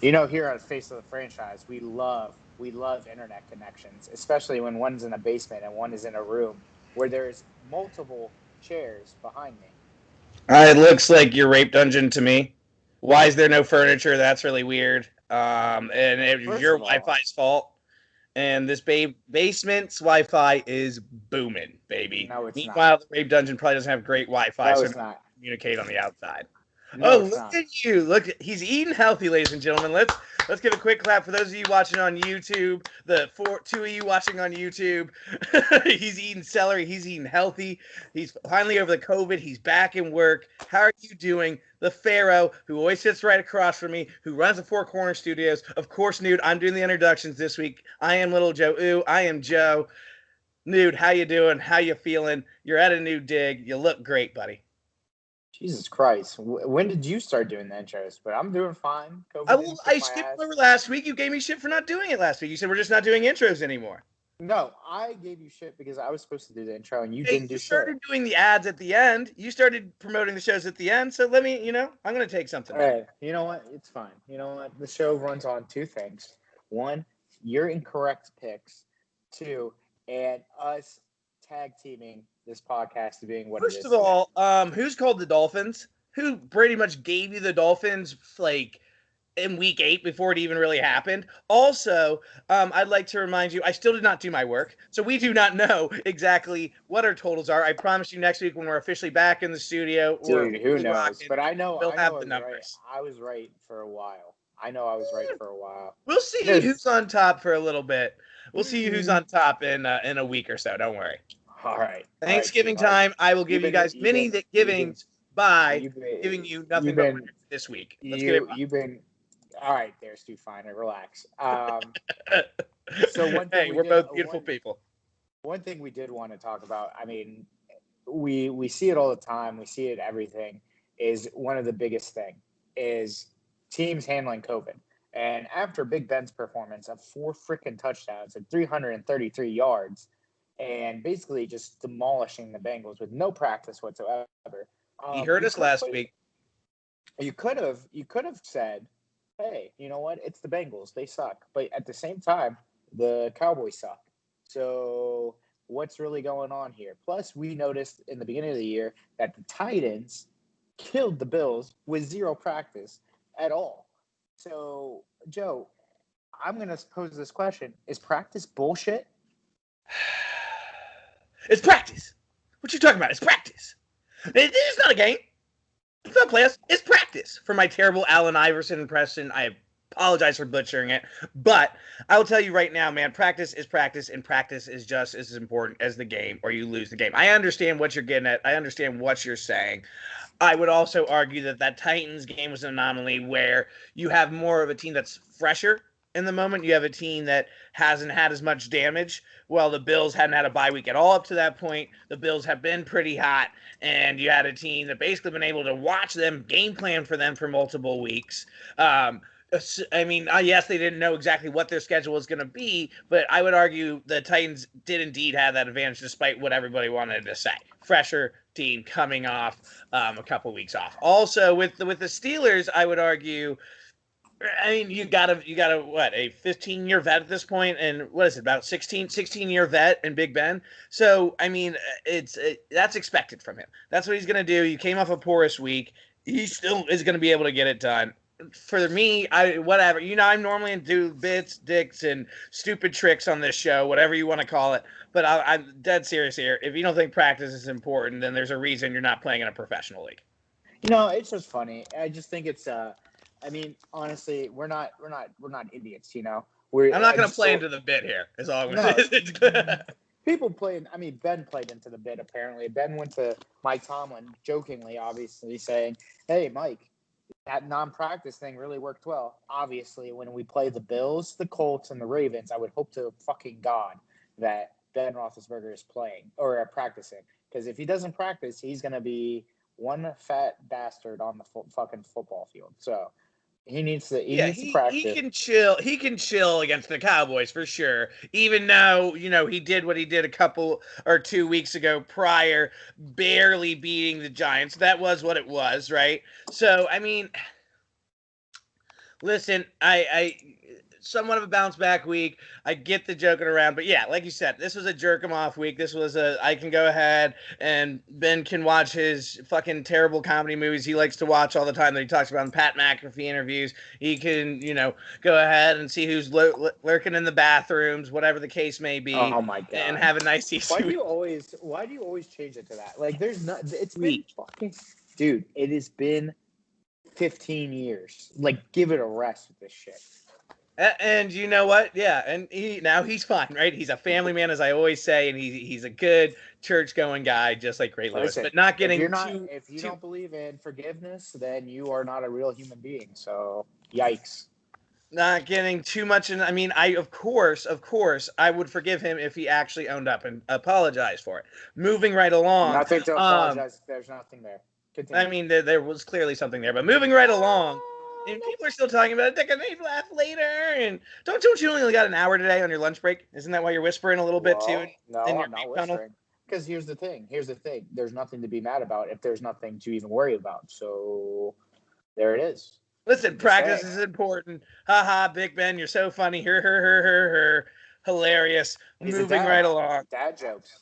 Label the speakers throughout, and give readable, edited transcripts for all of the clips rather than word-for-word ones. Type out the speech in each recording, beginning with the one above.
Speaker 1: Here at Face of the Franchise, we love internet connections, especially when one's in a basement and one is in a room where there's multiple chairs behind me.
Speaker 2: It looks like your rape dungeon to me. Why is there no furniture? That's really weird. And it was
Speaker 1: First
Speaker 2: your
Speaker 1: of all,
Speaker 2: Wi-Fi's fault. And this basement's Wi-Fi is booming, baby.
Speaker 1: no, it's not.
Speaker 2: Meanwhile, the rape dungeon probably doesn't have great Wi-Fi,
Speaker 1: No,
Speaker 2: so no
Speaker 1: it's
Speaker 2: one
Speaker 1: not.
Speaker 2: can communicate on the outside.
Speaker 1: No,
Speaker 2: Oh,
Speaker 1: it's
Speaker 2: look
Speaker 1: not.
Speaker 2: at you! Look, he's eating healthy, ladies and gentlemen. Let's give a quick clap for those of you watching on YouTube. The two of you watching on YouTube. He's eating celery. He's eating healthy. He's finally over the COVID. He's back in work. How are you doing? The Pharaoh, who always sits right across from me, who runs the Four Corner Studios. Of course, Nude, I'm doing the introductions this week. I am Little Joe. Ooh, I am Joe. Nude, how you doing? How you feeling? You're at a new dig. You look great, buddy.
Speaker 1: Jesus Christ. When did you start doing the intros? But I'm doing fine. COVID didn't kick
Speaker 2: I
Speaker 1: my
Speaker 2: skipped
Speaker 1: ass.
Speaker 2: over last week. You gave me shit for not doing it last week. You said we're just not doing intros anymore.
Speaker 1: No, I gave you shit because I was supposed to do the intro and you
Speaker 2: Hey,
Speaker 1: didn't do
Speaker 2: you
Speaker 1: shit.
Speaker 2: started doing the ads at the end. You started promoting the shows at the end. So let me, I'm going to take something.
Speaker 1: All right. You know what? It's fine. You know what? The show runs on two things. One, your incorrect picks. Two, and us tag teaming this podcast to being what it is.
Speaker 2: First of all, who's called the Dolphins? Who pretty much gave you the Dolphins like in week 8 before it even really happened? Also, I'd like to remind you, I still did not do my work, so we do not know exactly what our totals are. I promise you next week when we're officially back in the studio,
Speaker 1: Dude, who knows?
Speaker 2: rocking,
Speaker 1: But I know
Speaker 2: we'll
Speaker 1: I
Speaker 2: have
Speaker 1: know
Speaker 2: the numbers.
Speaker 1: I was right for a while. I know I was right for a while.
Speaker 2: We'll see who's on top for a little bit. We'll see who's on top in a week or so. Don't worry.
Speaker 1: All right.
Speaker 2: Thanksgiving time, I will give you guys many givings by giving you nothing but this week. Let's get it.
Speaker 1: You've been all right. There, Stu. Fine. Relax. So one thing
Speaker 2: hey, we're both beautiful people.
Speaker 1: One thing we did want to talk about. I mean, we see it all the time. We see it everything. Is one of the biggest thing is teams handling COVID. And after Big Ben's performance of 4 freaking touchdowns and 333 yards, and basically just demolishing the Bengals with no practice whatsoever.
Speaker 2: He heard us last week.
Speaker 1: You could have said, "Hey, you know what? It's the Bengals. They suck." But at the same time, the Cowboys suck. So what's really going on here? Plus, we noticed in the beginning of the year that the Titans killed the Bills with 0 practice at all. So, Joe, I'm going to pose this question. Is practice bullshit?
Speaker 2: It's practice. What you talking about? It's practice. It's not a game. It's not playoffs. It's practice. For my terrible Allen Iverson impression, I apologize for butchering it. But I will tell you right now, man, practice is practice, and practice is just as important as the game, or you lose the game. I understand what you're getting at. I understand what you're saying. I would also argue that Titans game was an anomaly where you have more of a team that's fresher in the moment. You have a team that hasn't had as much damage. Well, the Bills hadn't had a bye week at all up to that point. The Bills have been pretty hot, and you had a team that basically been able to watch them, game plan for them for multiple weeks. I mean, yes, they didn't know exactly what their schedule was going to be, but I would argue the Titans did indeed have that advantage despite what everybody wanted to say. Fresher team coming off a couple weeks off. Also, with the Steelers, I would argue, I mean, you gotta what, a 15-year vet at this point, and what is it, about 16-year vet in Big Ben? So I mean, that's expected from him. That's what he's gonna do. You came off a porous week. He still is gonna be able to get it done. For me, whatever. I'm normally into bits, dicks, and stupid tricks on this show, whatever you want to call it. But I'm dead serious here. If you don't think practice is important, then there's a reason you're not playing in a professional league.
Speaker 1: It's just funny. I just think it's I mean, honestly, we're not idiots,
Speaker 2: I'm not going to play into the bit here. Is all I'm going to say.
Speaker 1: People played. I mean, Ben played into the bit. Apparently, Ben went to Mike Tomlin jokingly, obviously saying, "Hey, Mike, that non-practice thing really worked well." Obviously, when we play the Bills, the Colts, and the Ravens, I would hope to fucking God that Ben Roethlisberger is playing or practicing, because if he doesn't practice, he's going to be one fat bastard on the fucking football field. So he needs to. He needs to practice.
Speaker 2: He can chill. He can chill against the Cowboys for sure. Even though he did what he did a couple or 2 weeks ago prior, barely beating the Giants. That was what it was, right? So I mean, Listen, I somewhat of a bounce back week. I get the joking around, but yeah, like you said, this was a jerk him off week. This was I can go ahead and Ben can watch his fucking terrible comedy movies he likes to watch all the time that he talks about in Pat McAfee interviews. He can, go ahead and see who's lurking in the bathrooms, whatever the case may be.
Speaker 1: Oh my god!
Speaker 2: And have a nice easy
Speaker 1: Why do
Speaker 2: week.
Speaker 1: you always change it to that? Like, there's not. It's been
Speaker 2: Week.
Speaker 1: fucking, dude. It has been 15 years. Like, give it a rest with this shit.
Speaker 2: And you know what? Yeah, and he's fine, right? He's a family man, as I always say, and he's a good church going guy, just like Ray Lewis.
Speaker 1: Listen,
Speaker 2: But not getting
Speaker 1: if you don't believe in forgiveness, then you are not a real human being. So, yikes.
Speaker 2: Not getting too much in. I mean, of course, I would forgive him if he actually owned up and apologized for it. Moving right along.
Speaker 1: Nothing to apologize. There's nothing there. Continue.
Speaker 2: I mean, there was clearly something there, but moving right along. And people are still talking about it. They can laugh later. And don't you only got an hour today on your lunch break? Isn't that why you're whispering a little bit too?
Speaker 1: No, I'm not whispering. Because here's the thing. There's nothing to be mad about if there's nothing to even worry about. So there it is.
Speaker 2: Listen, practice is important. Haha, Big Ben, you're so funny. Her. Hilarious. Moving right along.
Speaker 1: Dad jokes.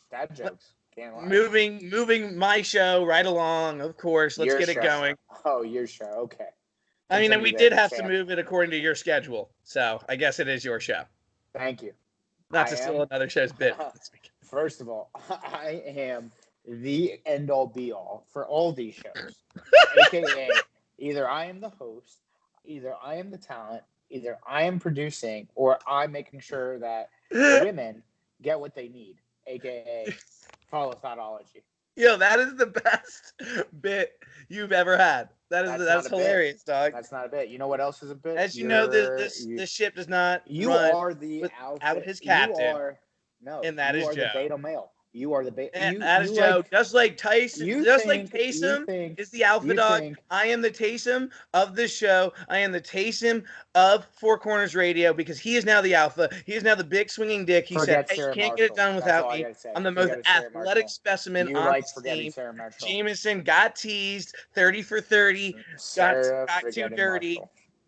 Speaker 1: Can't lie.
Speaker 2: Moving my show right along, of course. Let's get it going.
Speaker 1: Oh, your show. Okay.
Speaker 2: I mean, and we did have to move it according to your schedule, so I guess it is your show.
Speaker 1: Thank you.
Speaker 2: Not to steal another show's bit.
Speaker 1: First of all, I am the end-all be-all for all these shows, aka either I am the host, either I am the talent, either I am producing, or I'm making sure that the women get what they need, aka follow thoughtology.
Speaker 2: Yo, that is the best bit you've ever had. That's hilarious, dog.
Speaker 1: That's not a bit. You know what else is a bit?
Speaker 2: As you know, this ship does not
Speaker 1: you
Speaker 2: run
Speaker 1: are the
Speaker 2: without his captain.
Speaker 1: And
Speaker 2: that is Joe.
Speaker 1: You are the beta male. You are the beta.
Speaker 2: And that is Joe. Just like Tyson, like Taysom is the alpha dog. I am the Taysom of this show. I am the Taysom of Four Corners Radio because he is now the alpha. He is now the big swinging dick. He said, "Hey, you can't get it done without me. I'm the most athletic specimen on the team." Jameson got teased, 30 for 30, got too dirty,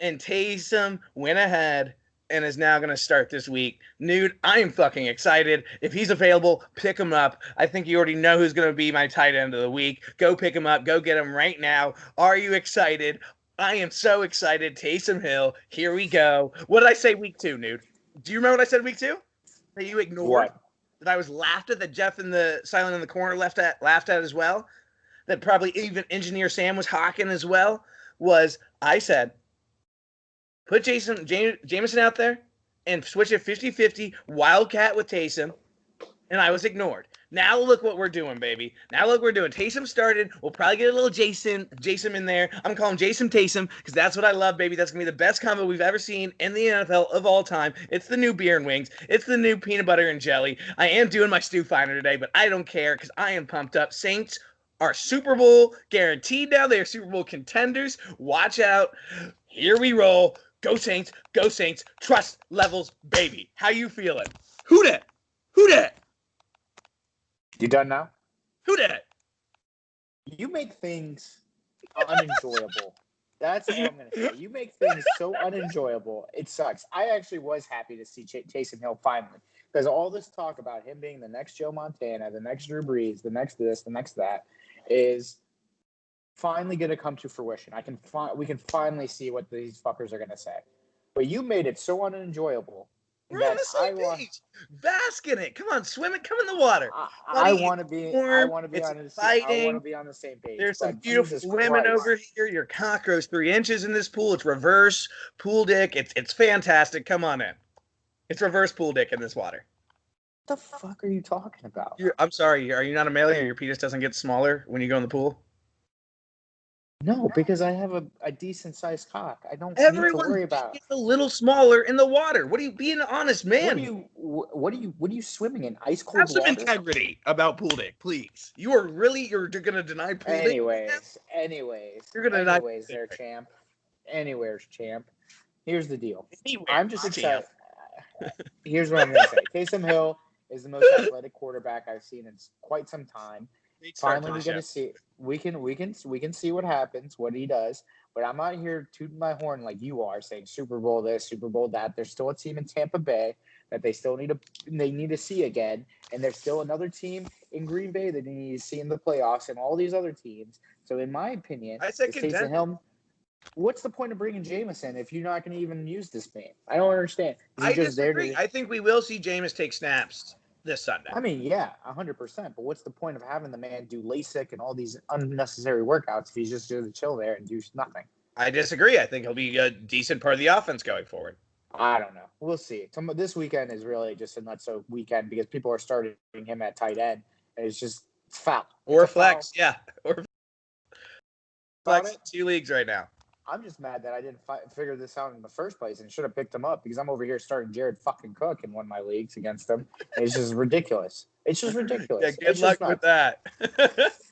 Speaker 2: and Taysom went ahead and is now going to start this week. Nude, I am fucking excited. If he's available, pick him up. I think you already know who's going to be my tight end of the week. Go pick him up. Go get him right now. Are you excited? I am so excited. Taysom Hill. Here we go. What did I say week 2, Nude? Do you remember what I said week 2? That you ignored? What? That I was laughed at, that Jeff in the silent in the corner laughed at as well? That probably even Engineer Sam was hawking as well? Was I said, put Jameson out there and switch it 50-50, Wildcat with Taysom, and I was ignored. Now look what we're doing, baby. Now look what we're doing. Taysom started. We'll probably get a little Jason in there. I'm going to call him Jason Taysom because that's what I love, baby. That's going to be the best combo we've ever seen in the NFL of all time. It's the new beer and wings. It's the new peanut butter and jelly. I am doing my stew finder today, but I don't care because I am pumped up. Saints are Super Bowl guaranteed now. They are Super Bowl contenders. Watch out. Here we roll. Go Saints, go Saints, trust levels, baby. How you feeling? Who dat?
Speaker 1: You done now?
Speaker 2: Who dat?
Speaker 1: You make things unenjoyable. That's all I'm going to say. You make things so unenjoyable. It sucks. I actually was happy to see Taysom Hill finally. Because all this talk about him being the next Joe Montana, the next Drew Brees, the next this, the next that, is finally going to come to fruition. We can finally see what these fuckers are going to say. But you made it so unenjoyable.
Speaker 2: We're on the same page. Bask in it. Come on, swim it. Come in the water.
Speaker 1: I want to be on the same page.
Speaker 2: There's some beautiful women over here. Your cock grows 3 inches in this pool. It's reverse pool dick. It's fantastic. Come on in. It's reverse pool dick in this water.
Speaker 1: What the fuck are you talking about?
Speaker 2: I'm sorry. Are you not a male? Your penis doesn't get smaller when you go in the pool?
Speaker 1: No, because I have a decent sized cock. I don't need to worry about.
Speaker 2: It's a little smaller in the water. What are you being an honest man?
Speaker 1: What are you swimming in? Ice cold water?
Speaker 2: Have some integrity about pool dick, please. You're gonna deny pool dick?
Speaker 1: Anyways,
Speaker 2: you're gonna deny.
Speaker 1: Anyways, there, champ. Anyways, champ. Here's the deal. I'm just excited. Here's what I'm gonna say. Taysom Hill is the most athletic quarterback I've seen in quite some time. Finally, we're gonna see. We can see what happens, what he does. But I'm not here tooting my horn like you are, saying Super Bowl this, Super Bowl that. There's still a team in Tampa Bay that they need to see again, and there's still another team in Green Bay that they need to see in the playoffs, and all these other teams. So, in my opinion,
Speaker 2: I said
Speaker 1: it's Taysom
Speaker 2: contender.
Speaker 1: Hill. What's the point of bringing Jameson if you're not going to even use this man? I don't understand. Is he
Speaker 2: I
Speaker 1: just there
Speaker 2: disagree.
Speaker 1: to?
Speaker 2: I think we will see Jameis take snaps this Sunday.
Speaker 1: I mean, yeah, 100%. But what's the point of having the man do LASIK and all these unnecessary workouts if he's just going to chill there and do nothing?
Speaker 2: I disagree. I think he'll be a decent part of the offense going forward.
Speaker 1: I don't know. We'll see. This weekend is really just a nutso weekend because people are starting him at tight end, and it's just foul.
Speaker 2: Or flex,
Speaker 1: foul.
Speaker 2: yeah. Or flex, 2 leagues right now.
Speaker 1: I'm just mad that I didn't figure this out in the first place and should have picked him up because I'm over here starting Jared fucking Cook in one of my leagues against him. And it's just ridiculous. It's just ridiculous.
Speaker 2: Yeah, good luck with that.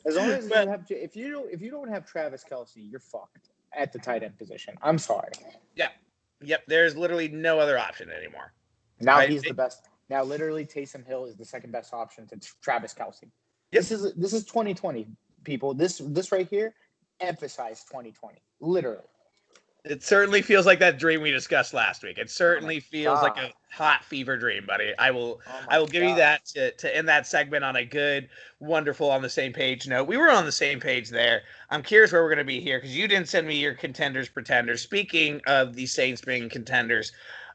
Speaker 1: As long as if you don't have Travis Kelce, you're fucked at the tight end position. I'm sorry.
Speaker 2: Yep. There's literally no other option anymore.
Speaker 1: Now he's the best. Now literally Taysom Hill is the second best option to Travis Kelce. Yep. This is 2020, people. This right here emphasized 2020. Literally.
Speaker 2: It certainly feels like that dream we discussed last week. It certainly feels like a hot fever dream, buddy. I will give you that to end that segment on a good, wonderful, on the same page note. We were on the same page there. I'm curious where we're going to be here because you didn't send me your contenders, pretenders. Speaking of the Saints being contenders,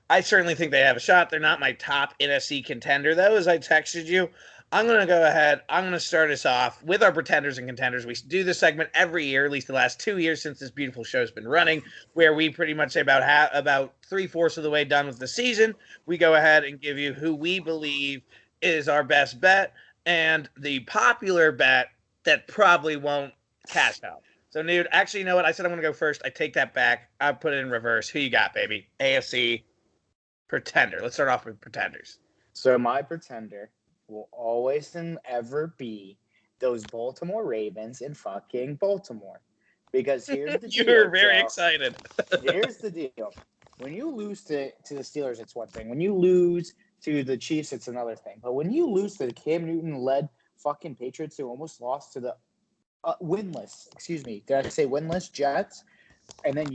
Speaker 2: I certainly think they have a shot. They're not my top NFC contender, though, as I texted you. I'm going to go ahead. I'm going to start us off with our pretenders and contenders. We do this segment every year, at least the last 2 years since this beautiful show's been running, where we pretty much say about 3/4 of the way done with the season, we go ahead and give you who we believe is our best bet and the popular bet that probably won't cash out. So, Nude, actually, you know what? I said I'm going to go first. I take that back. I put it in reverse. Who you got, baby? AFC pretender. Let's start off with pretenders.
Speaker 1: So my pretender will always and ever be those Baltimore Ravens in fucking Baltimore. Because here's the deal.
Speaker 2: You're very excited.
Speaker 1: Here's the deal. When you lose to the Steelers, it's one thing. When you lose to the Chiefs, it's another thing. But when you lose to the Cam Newton-led fucking Patriots who almost lost to the winless, did I say winless Jets? And then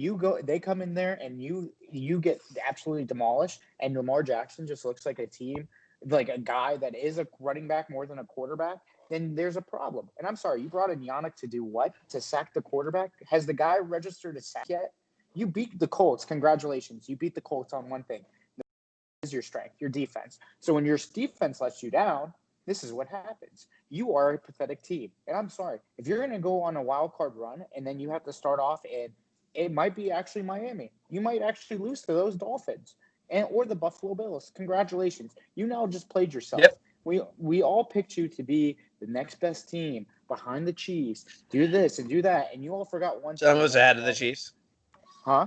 Speaker 1: they come in there and you get absolutely demolished, and Lamar Jackson just looks like a guy that is a running back more than a quarterback, then there's a problem. And I'm sorry, you brought in Yannick to do what? To sack the quarterback? Has the guy registered a sack yet? You beat the Colts. Congratulations. You beat the Colts on one thing. This is your strength, your defense. So when your defense lets you down, this is what happens. You are a pathetic team. And I'm sorry, if you're going to go on a wild card run and then you have to start off and it might be actually Miami. You might actually lose to those Dolphins or the Buffalo Bills. Congratulations. You now just played yourself.
Speaker 2: Yep.
Speaker 1: We all picked you to be the next best team behind the Chiefs. Do this and do that. And you all forgot one thing.
Speaker 2: Almost ahead of the Chiefs.
Speaker 1: Huh?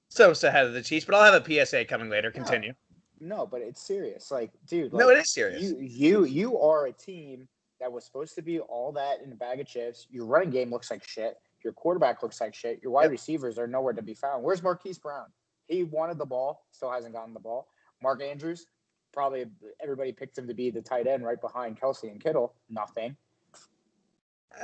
Speaker 2: So ahead of the Chiefs, but I'll have a PSA coming later. Continue.
Speaker 1: No, but it's serious. Like, dude.
Speaker 2: No, it is serious.
Speaker 1: You are a team that was supposed to be all that in a bag of chips. Your running game looks like shit. Your quarterback looks like shit. Your wide receivers are nowhere to be found. Where's Marquise Brown? He wanted the ball, still hasn't gotten the ball. Mark Andrews, probably everybody picked him to be the tight end right behind Kelce and Kittle. Nothing.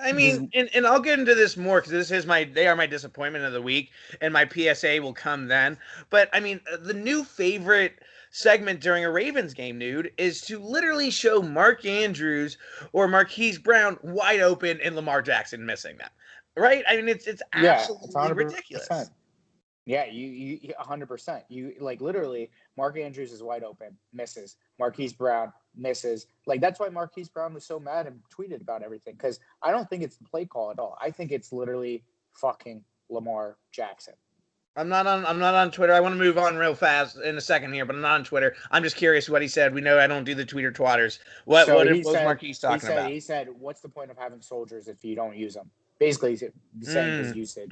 Speaker 2: I mean, and I'll get into this more because they are my disappointment of the week, and my PSA will come then. But I mean, the new favorite segment during a Ravens game, Nude, is to literally show Mark Andrews or Marquise Brown wide open and Lamar Jackson missing them. Right? I mean, it's absolutely ridiculous.
Speaker 1: Yeah, you 100%. You like literally Mark Andrews is wide open, misses. Marquise Brown misses. Like that's why Marquise Brown was so mad and tweeted about everything because I don't think it's the play call at all. I think it's literally fucking Lamar Jackson.
Speaker 2: I'm not on Twitter. I want to move on real fast in a second here, but I'm not on Twitter. I'm just curious what he said. We know I don't do the tweeter twatters. What was Marquise talking about?
Speaker 1: He said, "What's the point of having soldiers if you don't use them?" Basically, saying his usage.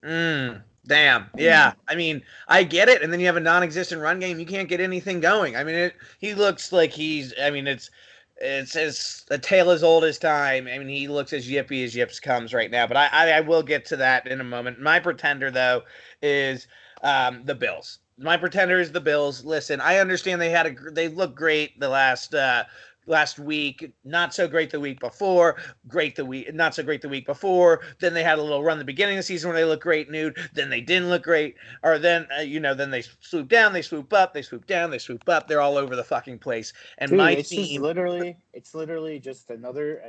Speaker 2: Damn. Yeah. I mean, I get it. And then you have a non-existent run game. You can't get anything going. I mean, he looks like it's as a tale as old as time. I mean, he looks as yippy as yips comes right now. But I will get to that in a moment. My pretender, though, is the Bills. My pretender is the Bills. Listen, I understand they look great the last last week, not so great the week before, not so great the week before. Then they had a little run at the beginning of the season where they looked great, nude. Then they didn't look great, or then then they swoop down, they swoop up, they swoop down, they swoop up. They're all over the fucking place. And
Speaker 1: Dude,
Speaker 2: my
Speaker 1: it's
Speaker 2: team,
Speaker 1: literally just another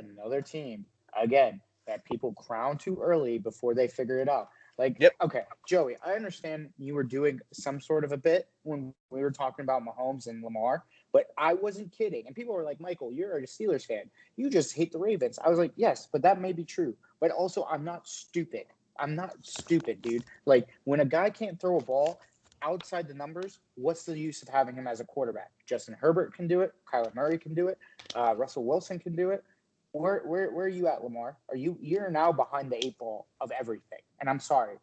Speaker 1: team again that people crown too early before they figure it out. Like,
Speaker 2: yep,
Speaker 1: okay, Joey, I understand you were doing some sort of a bit when we were talking about Mahomes and Lamar, but I wasn't kidding. And people were like, Michael, you're a Steelers fan. You just hate the Ravens. I was like, yes, but that may be true. But also, I'm not stupid. I'm not stupid, dude. Like, when a guy can't throw a ball outside the numbers, what's the use of having him as a quarterback? Justin Herbert can do it. Kyler Murray can do it. Russell Wilson can do it. Where are you at, Lamar? You're now behind the eight ball of everything. And I'm sorry,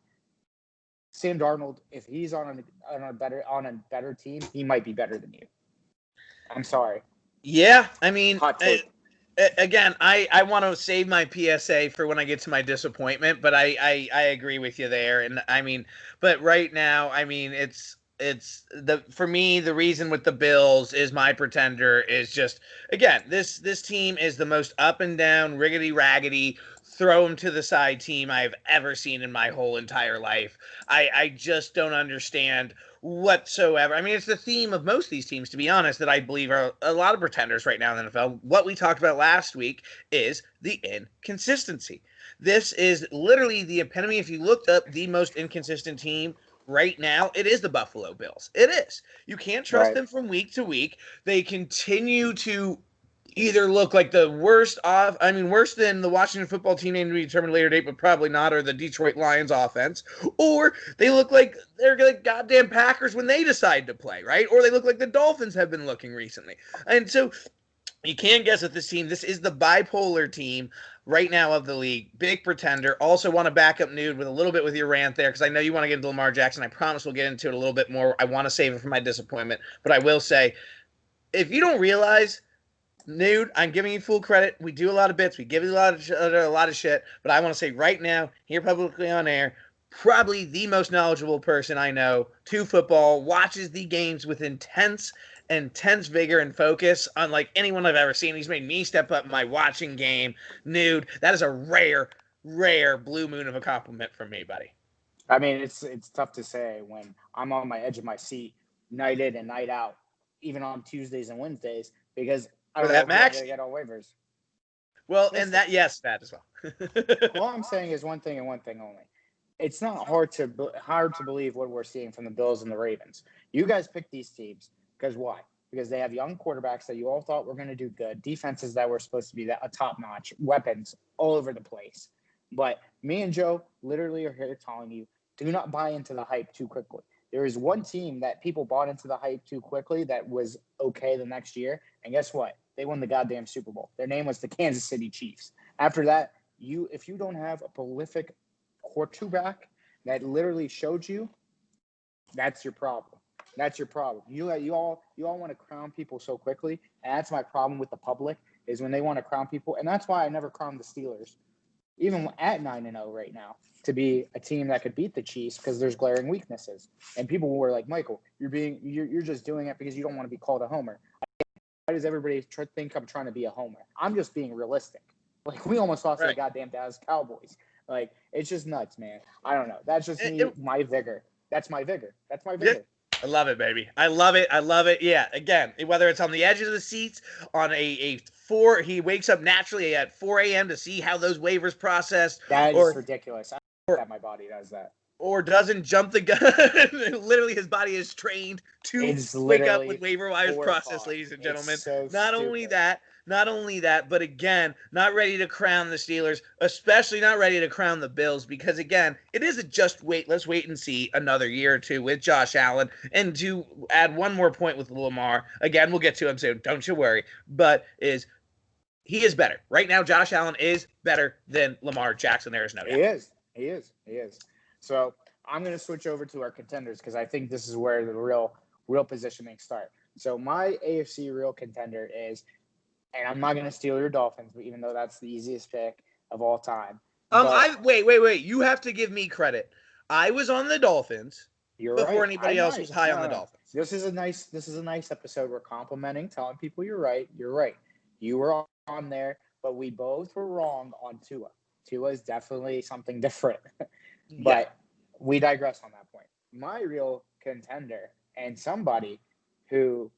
Speaker 1: Sam Darnold, if he's on a better team, he might be better than you. I'm sorry.
Speaker 2: yeah. I mean,
Speaker 1: Hot take.
Speaker 2: again, I want to save my PSA for when I get to my disappointment, but I agree with you there. And I mean, but right now, I mean, for me, the reason with the Bills is my pretender is just, again, this team is the most up and down, riggedy raggedy, throw them to the side team I've ever seen in my whole entire life. I just don't understand whatsoever. I mean, it's the theme of most of these teams, to be honest, that I believe are a lot of pretenders right now in the NFL. What we talked about last week is the inconsistency. This is literally the epitome. If you looked up the most inconsistent team right now, it is the Buffalo Bills. It is. You can't trust them from week to week. They continue to either look like the worst worse than the Washington football team named to be determined later date, but probably not, or the Detroit Lions offense, or they look like they're like goddamn Packers when they decide to play, right? Or they look like the Dolphins have been looking recently. And so you can't guess with this team. This is the bipolar team right now of the league. Big pretender. Also want to back up Nude with a little bit with your rant there, because I know you want to get into Lamar Jackson. I promise we'll get into it a little bit more. I want to save it for my disappointment, but I will say, if you don't realize, Nude, I'm giving you full credit. We do a lot of bits. We give you a lot of shit. But I want to say right now, here publicly on air, probably the most knowledgeable person I know to football, watches the games with intense vigor and focus, unlike anyone I've ever seen. He's made me step up my watching game. Nude, that is a rare blue moon of a compliment from me, buddy.
Speaker 1: I mean, it's tough to say when I'm on my edge of my seat night in and night out, even on Tuesdays and Wednesdays, because I don't know who I'm going to get on waivers.
Speaker 2: Well, listen, and that as well.
Speaker 1: All I'm saying is one thing and one thing only. It's not hard to believe what we're seeing from the Bills and the Ravens. You guys picked these teams because why? Because they have young quarterbacks that you all thought were going to do good, defenses that were supposed to be a top-notch, weapons all over the place. But me and Joe literally are here telling you, do not buy into the hype too quickly. There is one team that people bought into the hype too quickly that was okay the next year, and guess what? They won the goddamn Super Bowl. Their name was the Kansas City Chiefs. After that, if you don't have a prolific quarterback that literally showed you, that's your problem. That's your problem. You all want to crown people so quickly, and that's my problem with the public is when they want to crown people, and that's why I never crowned the Steelers, even at 9-0 right now, to be a team that could beat the Chiefs because there's glaring weaknesses. And people were like, Michael, you're just doing it because you don't want to be called a homer. Why does everybody think I'm trying to be a homer? I'm just being realistic. Like, we almost lost to the goddamn Dallas Cowboys. Like, it's just nuts, man. I don't know. That's just my vigor. That's my vigor. That's my vigor.
Speaker 2: I love it, baby. I love it. Yeah, again, whether it's on the edge of the seats, on he wakes up naturally at 4 a.m. to see how those waivers process.
Speaker 1: That is ridiculous. I don't that my body does that.
Speaker 2: Or doesn't jump the gun. Literally, his body is trained to wake up with waiver wires process, ladies and gentlemen. Not only that, but again, not ready to crown the Steelers, especially not ready to crown the Bills, because again, it is a let's wait and see another year or two with Josh Allen. And to add one more point with Lamar, again, we'll get to him soon, don't you worry, but he is better. Right now, Josh Allen is better than Lamar Jackson. There is no doubt.
Speaker 1: He is. So I'm going to switch over to our contenders because I think this is where the real positioning start. So my AFC real contender is, and I'm not going to steal your Dolphins, but even though that's the easiest pick of all time.
Speaker 2: Wait. You have to give me credit. I was on the Dolphins before anybody else was high on the Dolphins.
Speaker 1: This is a nice episode. We're complimenting, telling people you're right. You were on there, but we both were wrong on Tua. Tua is definitely something different. But we digress on that point. My real contender and somebody who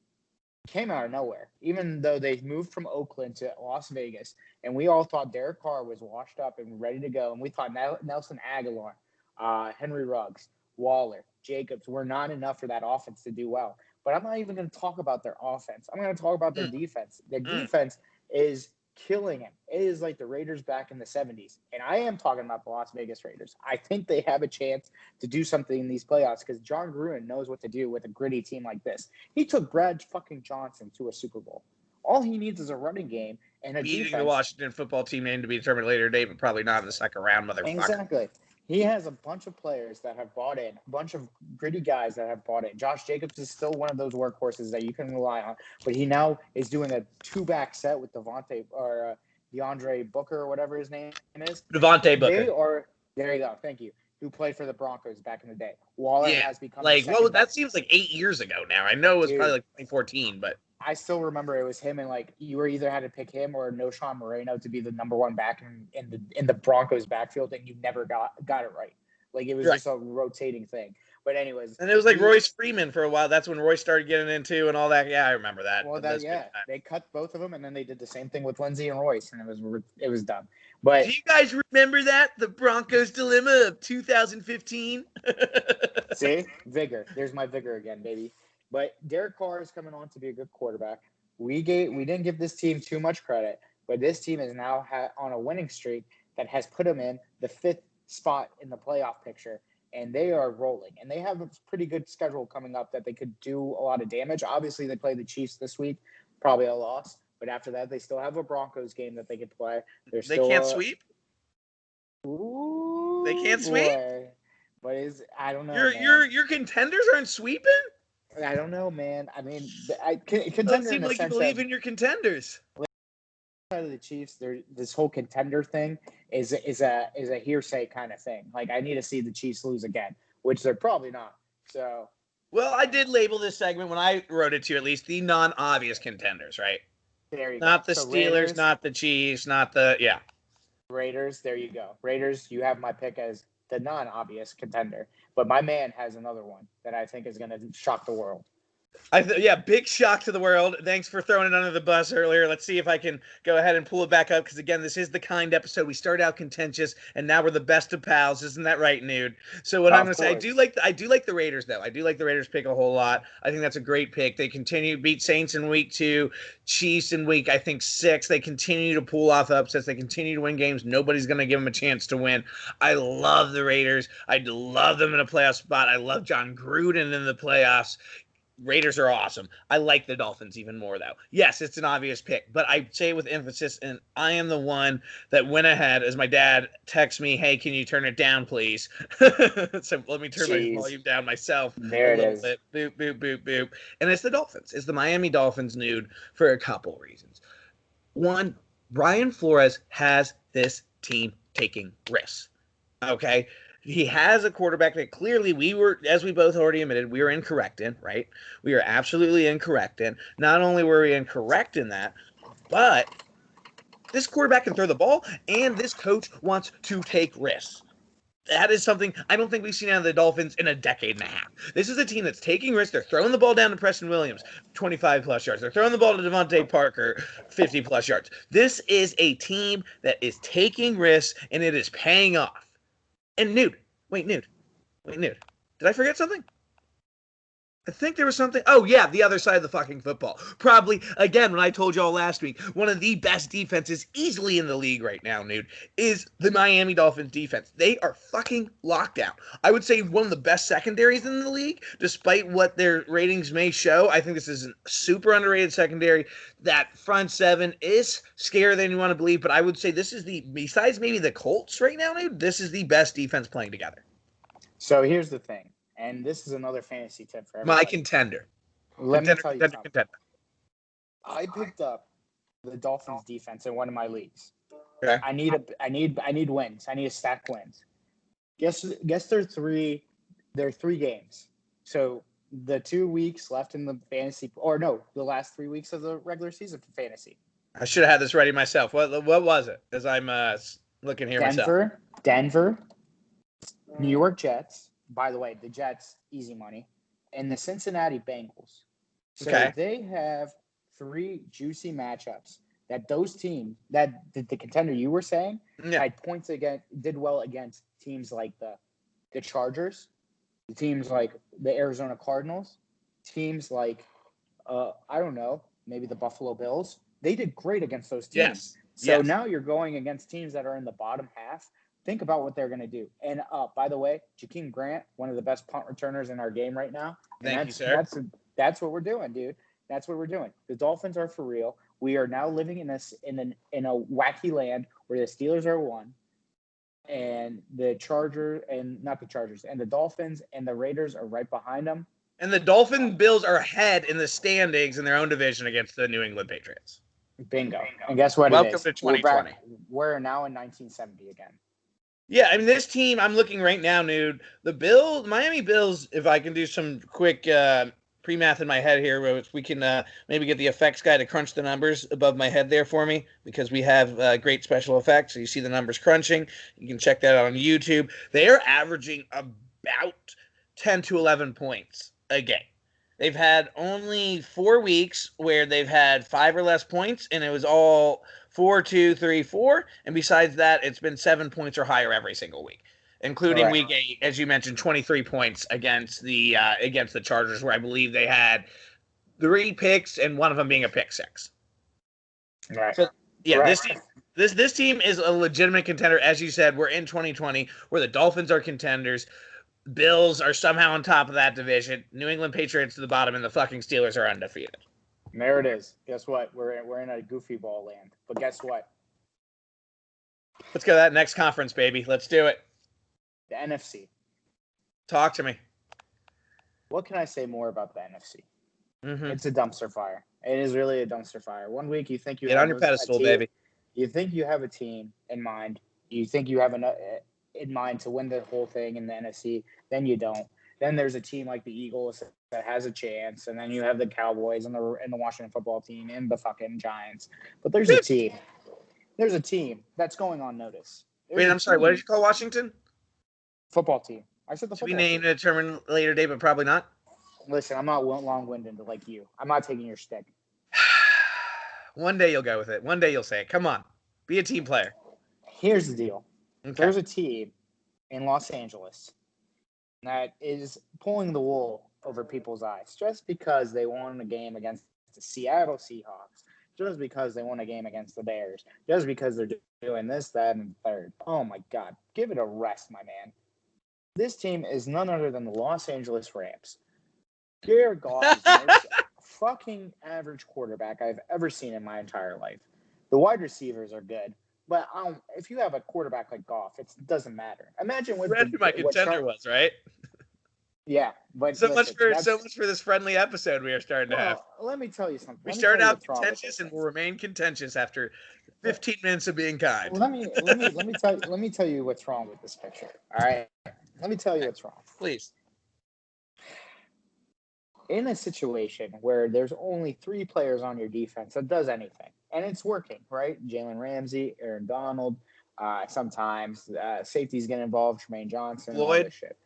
Speaker 1: came out of nowhere, even though they moved from Oakland to Las Vegas, and we all thought Derek Carr was washed up and ready to go, and we thought Nelson Aguilar, Henry Ruggs, Waller, Jacobs were not enough for that offense to do well. But I'm not even going to talk about their offense. I'm going to talk about their defense. Their defense is killing him. It is like the Raiders back in the 70s. And I am talking about the Las Vegas Raiders. I think they have a chance to do something in these playoffs because John Gruden knows what to do with a gritty team like this. He took Brad fucking Johnson to a Super Bowl. All he needs is a running game and a
Speaker 2: Beating
Speaker 1: defense.
Speaker 2: the Washington football team name to be determined later date, but probably not in the second round, motherfucker.
Speaker 1: Exactly. He has a bunch of players that have bought in, a bunch of gritty guys that have bought in. Josh Jacobs is still one of those workhorses that you can rely on, but he now is doing a two-back set with DeAndre Booker or whatever his name is.
Speaker 2: Devontae Booker.
Speaker 1: There you go. Thank you. Who played for the Broncos back in the day. Waller has become
Speaker 2: that seems like 8 years ago now. I know it was probably like 2014, but
Speaker 1: I still remember it was him, and like you were either had to pick him or Noshawn Moreno to be the number one back in the Broncos backfield, and you never got it right. Like it was just a rotating thing. But anyways,
Speaker 2: and it was like Royce Freeman for a while. That's when Royce started getting into and all that. Yeah, I remember that.
Speaker 1: Well, they cut both of them, and then they did the same thing with Lindsey and Royce, and it was dumb. But
Speaker 2: do you guys remember that the Broncos dilemma of 2015?
Speaker 1: See, vigor. There's my vigor again, baby. But Derek Carr is coming on to be a good quarterback. We didn't give this team too much credit, but this team is now on a winning streak that has put them in the 5th spot in the playoff picture, and they are rolling. And they have a pretty good schedule coming up that they could do a lot of damage. Obviously, they play the Chiefs this week, probably a loss. But after that, they still have a Broncos game that they could play.
Speaker 2: They can't sweep?
Speaker 1: Ooh,
Speaker 2: they can't sweep?
Speaker 1: But I don't know.
Speaker 2: Your contenders aren't sweeping?
Speaker 1: I don't know, man. I mean,
Speaker 2: doesn't seem like you believe in your contenders.
Speaker 1: Outside of the Chiefs, this whole contender thing is a hearsay kind of thing. Like I need to see the Chiefs lose again, which they're probably not. So,
Speaker 2: well, I did label this segment when I wrote it to you, at least the non-obvious contenders, right?
Speaker 1: There you
Speaker 2: not
Speaker 1: go.
Speaker 2: The Steelers, Raiders, not the Chiefs, not the
Speaker 1: Raiders. There you go. Raiders. You have my pick as the non-obvious contender, but my man has another one that I think is going to shock the world.
Speaker 2: Big shock to the world. Thanks for throwing it under the bus earlier. Let's see if I can go ahead and pull it back up because, again, this is the kind episode. We started out contentious, and now we're the best of pals. Isn't that right, Nude? So what I'm going to say, I do like the Raiders, though. I do like the Raiders pick a whole lot. I think that's a great pick. They continue to beat Saints in week 2, Chiefs in week, I think, 6. They continue to pull off upsets. They continue to win games. Nobody's going to give them a chance to win. I love the Raiders. I love them in a playoff spot. I love John Gruden in the playoffs. Raiders are awesome. I like the Dolphins even more, though. Yes, it's an obvious pick, but I say it with emphasis, and I am the one that went ahead as my dad texts me, hey, can you turn it down, please? So let me turn my volume down myself
Speaker 1: there
Speaker 2: a little bit. Boop, boop, boop, boop. And it's the Dolphins. It's the Miami Dolphins, Nude, for a couple reasons. One, Brian Flores has this team taking risks, okay? He has a quarterback that clearly we were, as we both already admitted, we were incorrect in, right? We are absolutely incorrect in. Not only were we incorrect in that, but this quarterback can throw the ball, and this coach wants to take risks. That is something I don't think we've seen out of the Dolphins in a decade and a half. This is a team that's taking risks. They're throwing the ball down to Preston Williams, 25-plus yards. They're throwing the ball to Devontae Parker, 50-plus yards. This is a team that is taking risks, and it is paying off. And Nude. Did I forget something? I think there was something. Oh, yeah, the other side of the fucking football. Probably, again, when I told y'all last week, one of the best defenses easily in the league right now, Nude, is the Miami Dolphins defense. They are fucking locked down. I would say one of the best secondaries in the league, despite what their ratings may show. I think this is a super underrated secondary. That front seven is scarier than you want to believe, but I would say this is besides maybe the Colts right now, Nude, this is the best defense playing together.
Speaker 1: So here's the thing. And this is another fantasy tip for everybody.
Speaker 2: My contender.
Speaker 1: Let me tell you something. I picked up the Dolphins defense in one of my leagues.
Speaker 2: Okay.
Speaker 1: I need wins. I need to stack wins. Guess there are 3 games. So the 2 weeks left in the fantasy, or no, the last 3 weeks of the regular season for fantasy.
Speaker 2: I should have had this ready myself. What was it? As I'm looking here myself.
Speaker 1: Denver, New York Jets. By the way, the Jets, easy money. And the Cincinnati Bengals. So
Speaker 2: Okay.
Speaker 1: they have 3 juicy matchups that those teams, that the contender you were saying, had points against, did well against teams like the Chargers, the teams like the Arizona Cardinals, teams like, I don't know, maybe the Buffalo Bills. They did great against those teams.
Speaker 2: Yes.
Speaker 1: So now you're going against teams that are in the bottom half. Think about what they're going to do. And by the way, Jakeem Grant, one of the best punt returners in our game right now.
Speaker 2: Thank you, sir.
Speaker 1: That's what we're doing, dude. That's what we're doing. The Dolphins are for real. We are now living in a wacky land where the Steelers are 1, and the Chargers and the Dolphins and the Raiders are right behind them.
Speaker 2: And the Dolphin Bills are ahead in the standings in their own division against the New England Patriots.
Speaker 1: Bingo. And guess what?
Speaker 2: Welcome to 2020.
Speaker 1: We're now in 1970 again.
Speaker 2: Yeah, I mean, this team, I'm looking right now, dude. The Miami Bills, if I can do some quick pre-math in my head here, we can maybe get the effects guy to crunch the numbers above my head there for me, because we have great special effects. So you see the numbers crunching. You can check that out on YouTube. They are averaging about 10 to 11 points a game. They've had only 4 weeks where they've had 5 or less points, and it was all 4, 2, 3, 4. And besides that, it's been 7 points or higher every single week, including week 8, as you mentioned, 23 points against the Chargers, where I believe they had 3 picks and one of them being a pick 6.
Speaker 1: Right.
Speaker 2: So yeah, this team is a legitimate contender. As you said, we're in 2020, where the Dolphins are contenders. Bills are somehow on top of that division. New England Patriots to the bottom, and the fucking Steelers are undefeated.
Speaker 1: And there it is. Guess what? We're in a goofy ball land. But guess what?
Speaker 2: Let's go to that next conference, baby. Let's do it.
Speaker 1: The NFC.
Speaker 2: Talk to me.
Speaker 1: What can I say more about the NFC?
Speaker 2: Mm-hmm.
Speaker 1: It's a dumpster fire. It is really a dumpster fire. One week you think you
Speaker 2: get
Speaker 1: have
Speaker 2: on your pedestal, baby.
Speaker 1: You think you have a team in mind. You think you have in mind to win the whole thing in the NFC. Then you don't. Then there's a team like the Eagles that has a chance, and then you have the Cowboys and the Washington football team and the fucking Giants. But there's a team. There's a team that's going on notice.
Speaker 2: Wait, I'm sorry. What did you call Washington?
Speaker 1: Football team. I said the
Speaker 2: football team. To be named
Speaker 1: at
Speaker 2: a determined later date, but probably not.
Speaker 1: Listen, I'm not long-winded like you. I'm not taking your stick.
Speaker 2: One day you'll go with it. One day you'll say it. Come on. Be a team player.
Speaker 1: Here's the deal.
Speaker 2: Okay.
Speaker 1: There's a team in Los Angeles that is pulling the wool over people's eyes just because they won a game against the Seattle Seahawks, just because they won a game against the Bears, just because they're doing this, that, and third. Oh, my God. Give it a rest, my man. This team is none other than the Los Angeles Rams. Jared Goff is the most fucking average quarterback I've ever seen in my entire life. The wide receivers are good, but if you have a quarterback like Goff, it doesn't matter. Imagine what
Speaker 2: my contender was, right?
Speaker 1: Yeah, but
Speaker 2: so much for this friendly episode we are starting to have.
Speaker 1: Let me tell you something.
Speaker 2: We started out contentious and will remain contentious after 15 minutes of being kind.
Speaker 1: Let me tell you what's wrong with this picture. All right, let me tell you what's wrong.
Speaker 2: Please.
Speaker 1: In a situation where there's only 3 players on your defense that does anything, and it's working, right? Jalen Ramsey, Aaron Donald, sometimes safeties get involved, Tremaine Johnson, all this shit.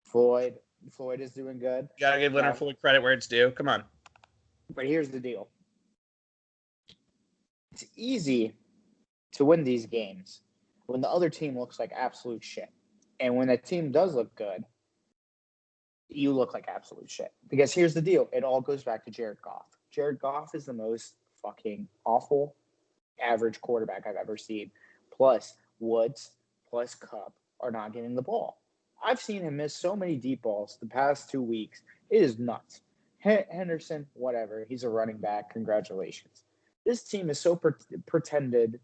Speaker 1: Floyd is doing good.
Speaker 2: You gotta give Leonard Floyd credit where it's due. Come on.
Speaker 1: But here's the deal. It's easy to win these games when the other team looks like absolute shit. And when the team does look good, you look like absolute shit. Because here's the deal. It all goes back to Jared Goff. Jared Goff is the most fucking awful average quarterback I've ever seen. Plus, Woods, plus Cup are not getting the ball. I've seen him miss so many deep balls the past 2 weeks. It is nuts. Henderson, whatever. He's a running back. Congratulations. This team is so pretended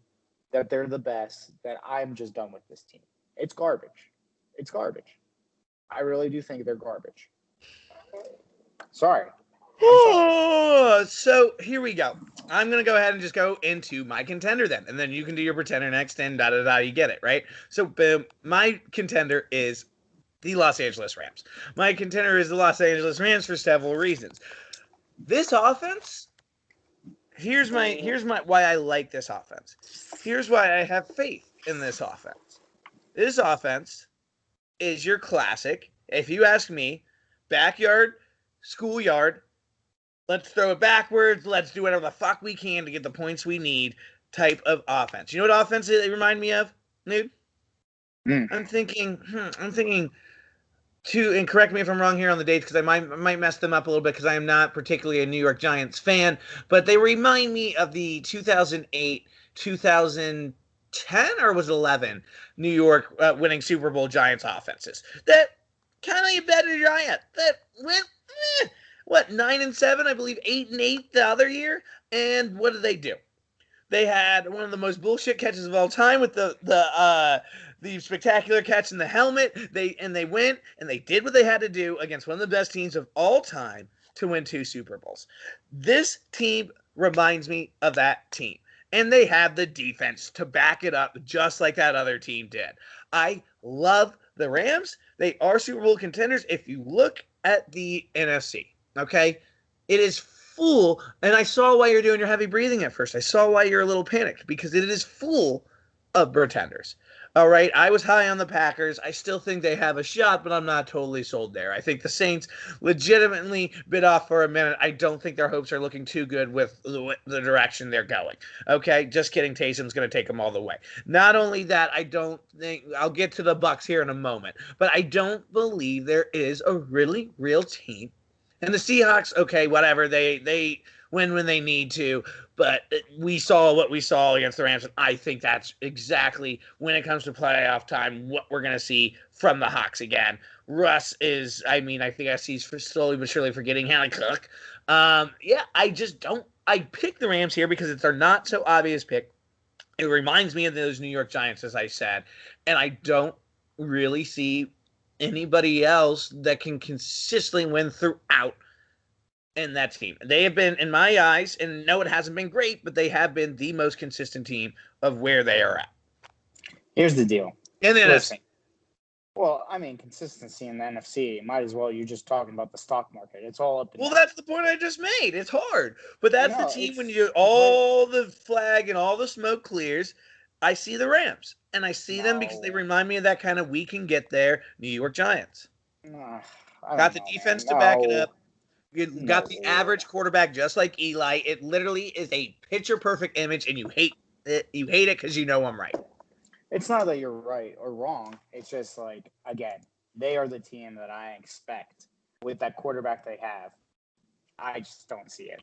Speaker 1: that they're the best that I'm just done with this team. It's garbage. It's garbage. I really do think they're garbage. Sorry.
Speaker 2: So here we go. I'm going to go ahead and just go into my contender then. And then you can do your pretender next and da-da-da. You get it, right? So boom. My contender is the Los Angeles Rams. My contender is the Los Angeles Rams for several reasons. This offense Here's my why I like this offense. Here's why I have faith in this offense. This offense is your classic, if you ask me, backyard, schoolyard, let's throw it backwards, let's do whatever the fuck we can to get the points we need type of offense. You know what offense it remind me of, dude? I'm thinking and correct me if I'm wrong here on the dates, because I might mess them up a little bit, because I am not particularly a New York Giants fan, but they remind me of the 2008, 2010, or was it 11 New York winning Super Bowl Giants offenses. That kind of better Giant that went 9-7, I believe 8-8 the other year, and what did they do? They had one of the most bullshit catches of all time with the spectacular catch in the helmet. They went and they did what they had to do against one of the best teams of all time to win 2 Super Bowls. This team reminds me of that team. And they have the defense to back it up just like that other team did. I love the Rams. They are Super Bowl contenders. If you look at the NFC, okay, it is full, and I saw why you're doing your heavy breathing at first. I saw why you're a little panicked, because it is full of pretenders. All right, I was high on the Packers. I still think they have a shot, but I'm not totally sold there. I think the Saints legitimately bit off for a minute. I don't think their hopes are looking too good with the direction they're going. Okay, just kidding. Taysom's going to take them all the way. Not only that, I don't think I'll get to the Bucks here in a moment, but I don't believe there is a really real team. And the Seahawks, okay, whatever, they win when they need to, but we saw what we saw against the Rams, and I think that's exactly, when it comes to playoff time, what we're going to see from the Hawks again. Russ is, I think I see he's slowly but surely forgetting how to cook. I just don't, I pick the Rams here because it's our not so obvious pick. It reminds me of those New York Giants, as I said, and I don't really see anybody else that can consistently win throughout in that team. They have been, in my eyes, and no, it hasn't been great, but they have been the most consistent team of where they are at.
Speaker 1: Here's the deal.
Speaker 2: And then
Speaker 1: Listen, well, consistency in the NFC, might as well, you're just talking about the stock market. It's all up and down.
Speaker 2: That's the point I just made. It's hard. But that's the team when all the flag and all the smoke clears. I see the Rams. And I see them because they remind me of that kind of we can get there New York Giants. Got the defense to back it up. You got the average quarterback just like Eli. It literally is a picture-perfect image, and you hate it. You hate it because you know I'm right.
Speaker 1: It's not that you're right or wrong. It's just like, again, they are the team that I expect with that quarterback they have. I just don't see it.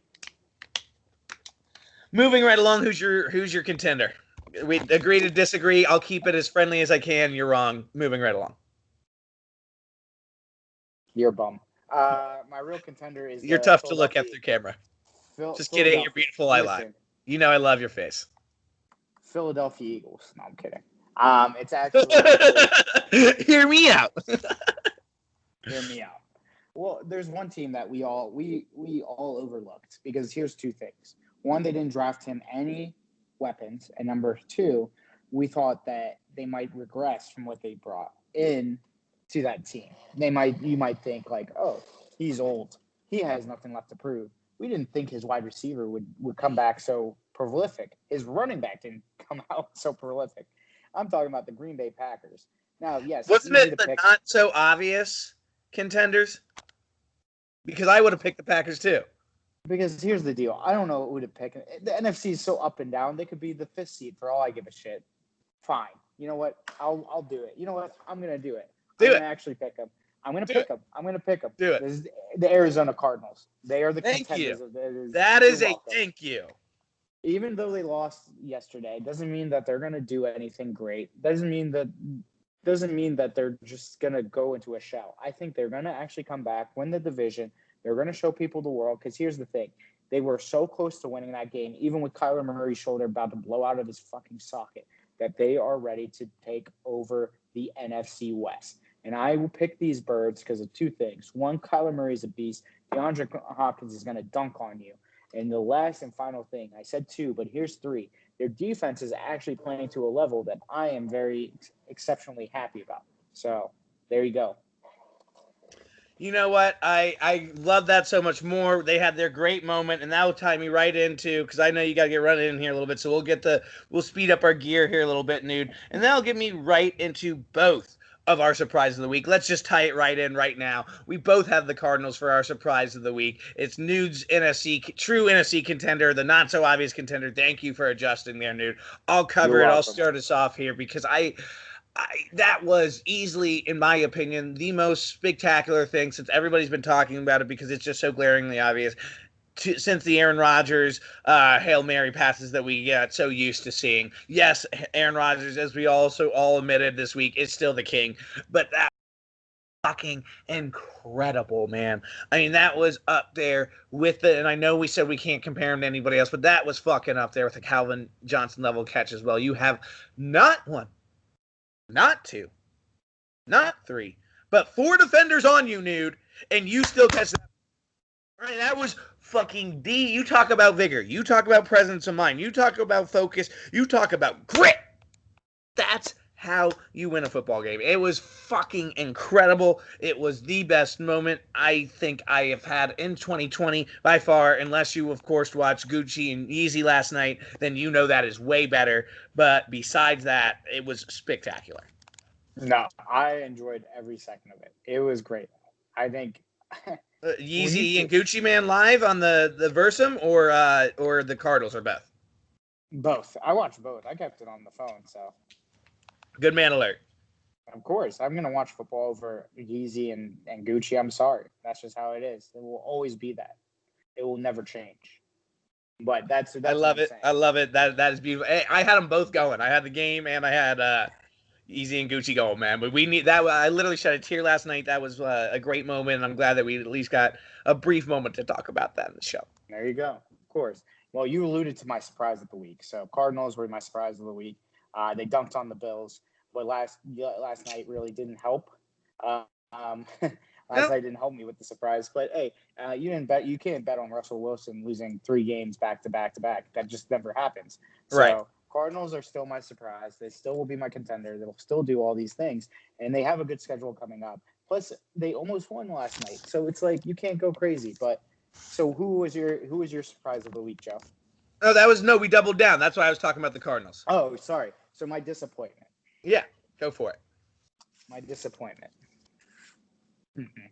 Speaker 2: Moving right along, who's your contender? We agree to disagree. I'll keep it as friendly as I can. You're wrong. Moving right along.
Speaker 1: You're a bum. My real contender is.
Speaker 2: You're tough to look at through camera. Just kidding. You're beautiful. I lied. You know I love your face.
Speaker 1: Philadelphia Eagles. No, I'm kidding. It's actually.
Speaker 2: Hear me out.
Speaker 1: Hear me out. Well, there's one team that we all overlooked, because here's 2 things. One, they didn't draft him any weapons, and number 2, we thought that they might regress from what they brought in to that team. You might think like, oh, he's old. He has nothing left to prove. We didn't think his wide receiver would come back so prolific. His running back didn't come out so prolific. I'm talking about the Green Bay Packers. Now, yes.
Speaker 2: Wasn't it the not so obvious contenders? Because I would have picked the Packers too.
Speaker 1: Because here's the deal. I don't know who to pick. The NFC is so up and down. They could be the 5th seed for all I give a shit. Fine. You know what? I'll do it. You know what? I'm going to do it. I'm going to actually pick them. I'm going to pick them. I'm going to pick them.
Speaker 2: Do it.
Speaker 1: This is the Arizona Cardinals. They are the contenders.
Speaker 2: That is a thank you.
Speaker 1: Even though they lost yesterday, doesn't mean that they're going to do anything great. Doesn't mean that they're just going to go into a shell. I think they're going to actually come back, win the division. They're going to show people the world, because here's the thing. They were so close to winning that game, even with Kyler Murray's shoulder about to blow out of his fucking socket, that they are ready to take over the NFC West. And I will pick these birds because of 2 things. One, Kyler Murray is a beast. DeAndre Hopkins is going to dunk on you. And the last and final thing, I said 2, but here's 3. Their defense is actually playing to a level that I am very exceptionally happy about. So there you go.
Speaker 2: You know what? I love that so much more. They had their great moment, and that will tie me right into, because I know you got to get running in here a little bit, so we'll speed up our gear here a little bit, Nude, and that'll get me right into both of our surprise of the week. Let's just tie it right in right now. We both have the Cardinals for our surprise of the week. It's Nude's true NFC contender, the not so obvious contender. Thank you for adjusting there, Nude. I'll
Speaker 1: You're
Speaker 2: cover it. I'll
Speaker 1: welcome.
Speaker 2: start us off here because that was easily, in my opinion, the most spectacular thing since everybody's been talking about it because it's just so glaringly obvious. Since the Aaron Rodgers Hail Mary passes that we got so used to seeing. Yes, Aaron Rodgers, as we also all admitted this week, is still the king, but that fucking incredible, man. I mean, that was up there with it, and I know we said we can't compare him to anybody else, but that was fucking up there with a Calvin Johnson level catch as well. You have not one, not two, not three, but four defenders on you, Nude, and you still catch that. Right, that was fucking D. You talk about vigor. You talk about presence of mind. You talk about focus. You talk about grit. That's how you win a football game. It was fucking incredible. It was the best moment I think I have had in 2020 by far, unless you, of course, watched Gucci and Yeezy last night, then you know that is way better. But besides that, it was spectacular.
Speaker 1: No, I enjoyed every second of it. It was great. I think
Speaker 2: Yeezy and Gucci Man live on the Versum or the Cardinals or both?
Speaker 1: both. I watched both. I kept it on the phone, so
Speaker 2: Good man alert.
Speaker 1: of course I'm gonna watch football over Yeezy and Gucci. I'm sorry. That's just how it is. It will always be that. It will never change. But that's
Speaker 2: I
Speaker 1: what
Speaker 2: love
Speaker 1: I'm
Speaker 2: it.
Speaker 1: saying.
Speaker 2: I love it. That is beautiful. I had them both going. I had the game and I had Easy and Gucci going, man. But we need that. I literally shed a tear last night. That was a great moment, and I'm glad that we at least got a brief moment to talk about that in the show.
Speaker 1: There you go. Of course. Well, you alluded to my surprise of the week. So Cardinals were my surprise of the week. They dunked on the Bills, but last night really didn't help. Last night didn't help me with the surprise. But hey, you didn't bet. You can't bet on Russell Wilson losing 3 games back to back to back. That just never happens. So
Speaker 2: Right.
Speaker 1: Cardinals are still my surprise. They still will be my contender. They'll still do all these things, and they have a good schedule coming up. Plus, they almost won last night, so it's like you can't go crazy. But so who was your surprise of the week, Joe?
Speaker 2: Oh, we doubled down. That's why I was talking about the Cardinals.
Speaker 1: Oh, sorry. So my disappointment.
Speaker 2: Yeah, go for it.
Speaker 1: My disappointment. Mm-hmm.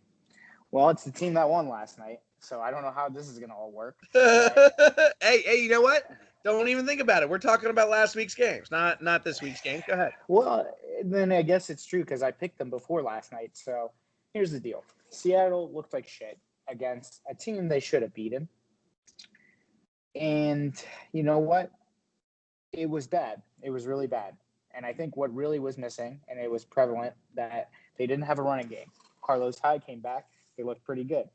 Speaker 1: Well, it's the team that won last night, so I don't know how this is gonna all work.
Speaker 2: Hey, you know what? Don't even think about it. We're talking about last week's games, not this week's games. Go ahead.
Speaker 1: Well, then I guess it's true because I picked them before last night. So here's the deal: Seattle looked like shit against a team they should have beaten, and you know what? It was bad. It was really bad. And I think what really was missing, and it was prevalent, that they didn't have a running game. Carlos Hyde came back. They looked pretty good.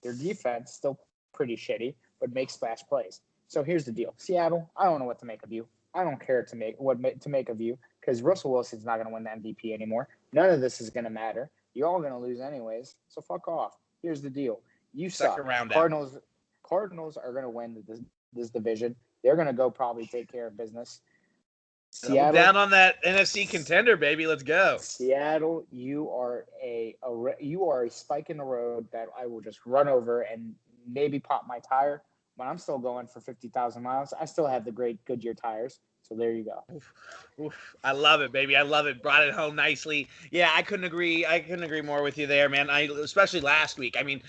Speaker 1: Their defense still pretty shitty, but makes splash plays. So here's the deal: Seattle, I don't know what to make of you. I don't care to make of you because Russell Wilson's not going to win the MVP anymore. None of this is going to matter. You're all going to lose anyways. So fuck off. Here's the deal: you suck. Cardinals are going to win this division. They're going to go probably take care of business.
Speaker 2: Seattle, down on that NFC contender, baby. Let's go.
Speaker 1: Seattle, you are a spike in the road that I will just run over and maybe pop my tire. But I'm still going for 50,000 miles. I still have the great Goodyear tires. So there you go.
Speaker 2: Oof. I love it, baby. I love it. Brought it home nicely. Yeah, I couldn't agree more with you there, man. Especially last week. I mean,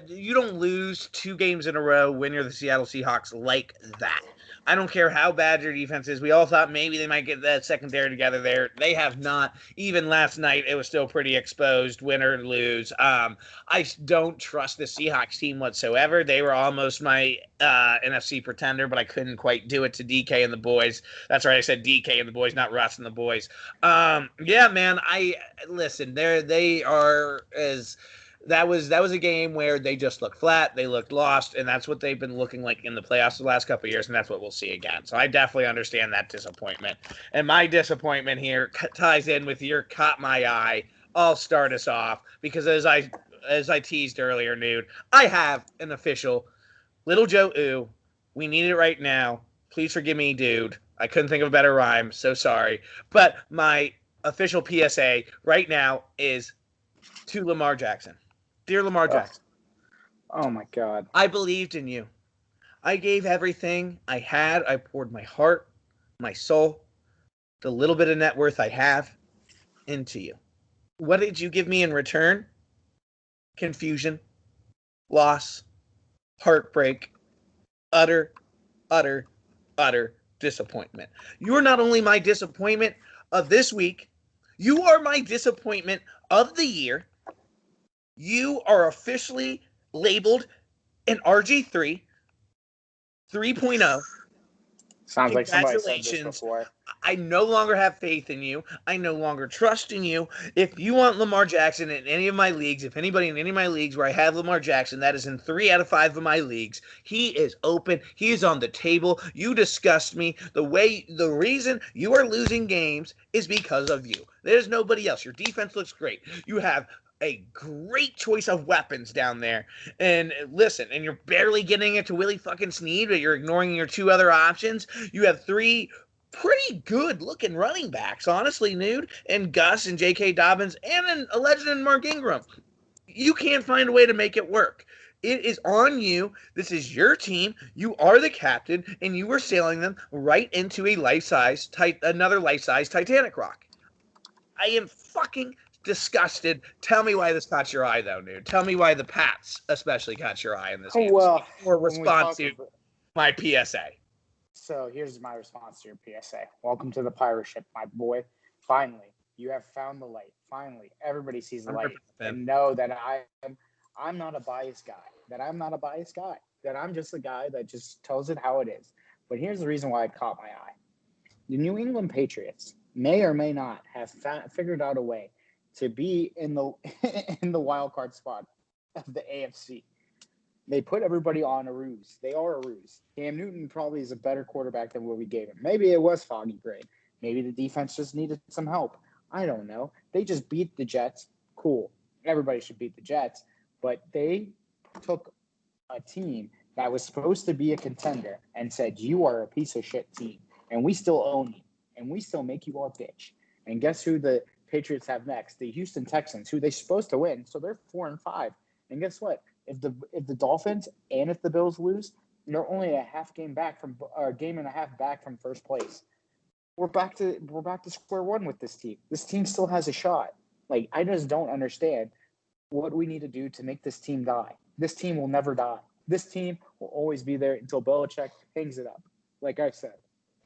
Speaker 2: you don't lose 2 games in a row when you're the Seattle Seahawks like that. I don't care how bad your defense is. We all thought maybe they might get that secondary together there. They have not. Even last night, it was still pretty exposed, win or lose. I don't trust the Seahawks team whatsoever. They were almost my NFC pretender, but I couldn't quite do it to DK and the boys. That's right, I said DK and the boys, not Russ and the boys. Yeah, man. Listen. They are as. That was a game where they just looked flat, they looked lost, and that's what they've been looking like in the playoffs the last couple of years, and that's what we'll see again. So I definitely understand that disappointment. And my disappointment here ties in with your caught my eye. I'll start us off because as I teased earlier, Nude, I have an official Lil Joe ooh. We need it right now. Please forgive me, dude. I couldn't think of a better rhyme. So sorry. But my official PSA right now is to Lamar Jackson. Dear Lamar Jackson.
Speaker 1: Oh my God.
Speaker 2: I believed in you. I gave everything I had. I poured my heart, my soul, the little bit of net worth I have into you. What did you give me in return? Confusion, loss, heartbreak, utter, utter, utter disappointment. You are not only my disappointment of this week, you are my disappointment of the year. You are officially labeled an RG3 3.0.
Speaker 1: Sounds like somebody said this
Speaker 2: Congratulations.
Speaker 1: before.
Speaker 2: I no longer have faith in you. I no longer trust in you. If you want Lamar Jackson in any of my leagues, if anybody in any of my leagues where I have Lamar Jackson, that is in 3 out of 5 of my leagues, he is open. He is on the table. You disgust me. The reason you are losing games is because of you. There's nobody else. Your defense looks great. You have a great choice of weapons down there. And listen, and you're barely getting it to Willie fucking Snead, but you're ignoring your 2 other options. You have 3 pretty good looking running backs, honestly, Nude, and Gus and J.K. Dobbins and a legend in Mark Ingram. You can't find a way to make it work. It is on you. This is your team. You are the captain, and you are sailing them right into another life-size Titanic rock. I am fucking disgusted. Tell me why this caught your eye, though, Nude. Tell me why the Pats especially caught your eye in this game.
Speaker 1: Well,
Speaker 2: Or response to my PSA.
Speaker 1: So here's my response to your PSA. Welcome to the pirate ship, my boy. Finally, you have found the light. Finally, everybody sees the light and know that I'm not a biased guy. That I'm just a guy that just tells it how it is. But here's the reason why it caught my eye. The New England Patriots may or may not have figured out a way to be in the in the wild card spot of the AFC. They put everybody on a ruse. They are a ruse. Cam Newton probably is a better quarterback than what we gave him. Maybe it was foggy gray. Maybe the defense just needed some help. I don't know. They just beat the Jets. Cool. Everybody should beat the Jets. But they took a team that was supposed to be a contender and said, you are a piece of shit team. And we still own you. And we still make you our bitch. And guess who the Patriots have next? The Houston Texans, who they're supposed to win. So they're 4-5. And guess what? If the Dolphins and if the Bills lose, they're only a game and a half back from first place. We're back to square one with this team. This team still has a shot. Like, I just don't understand what we need to do to make this team die. This team will never die. This team will always be there until Belichick hangs it up. Like I said.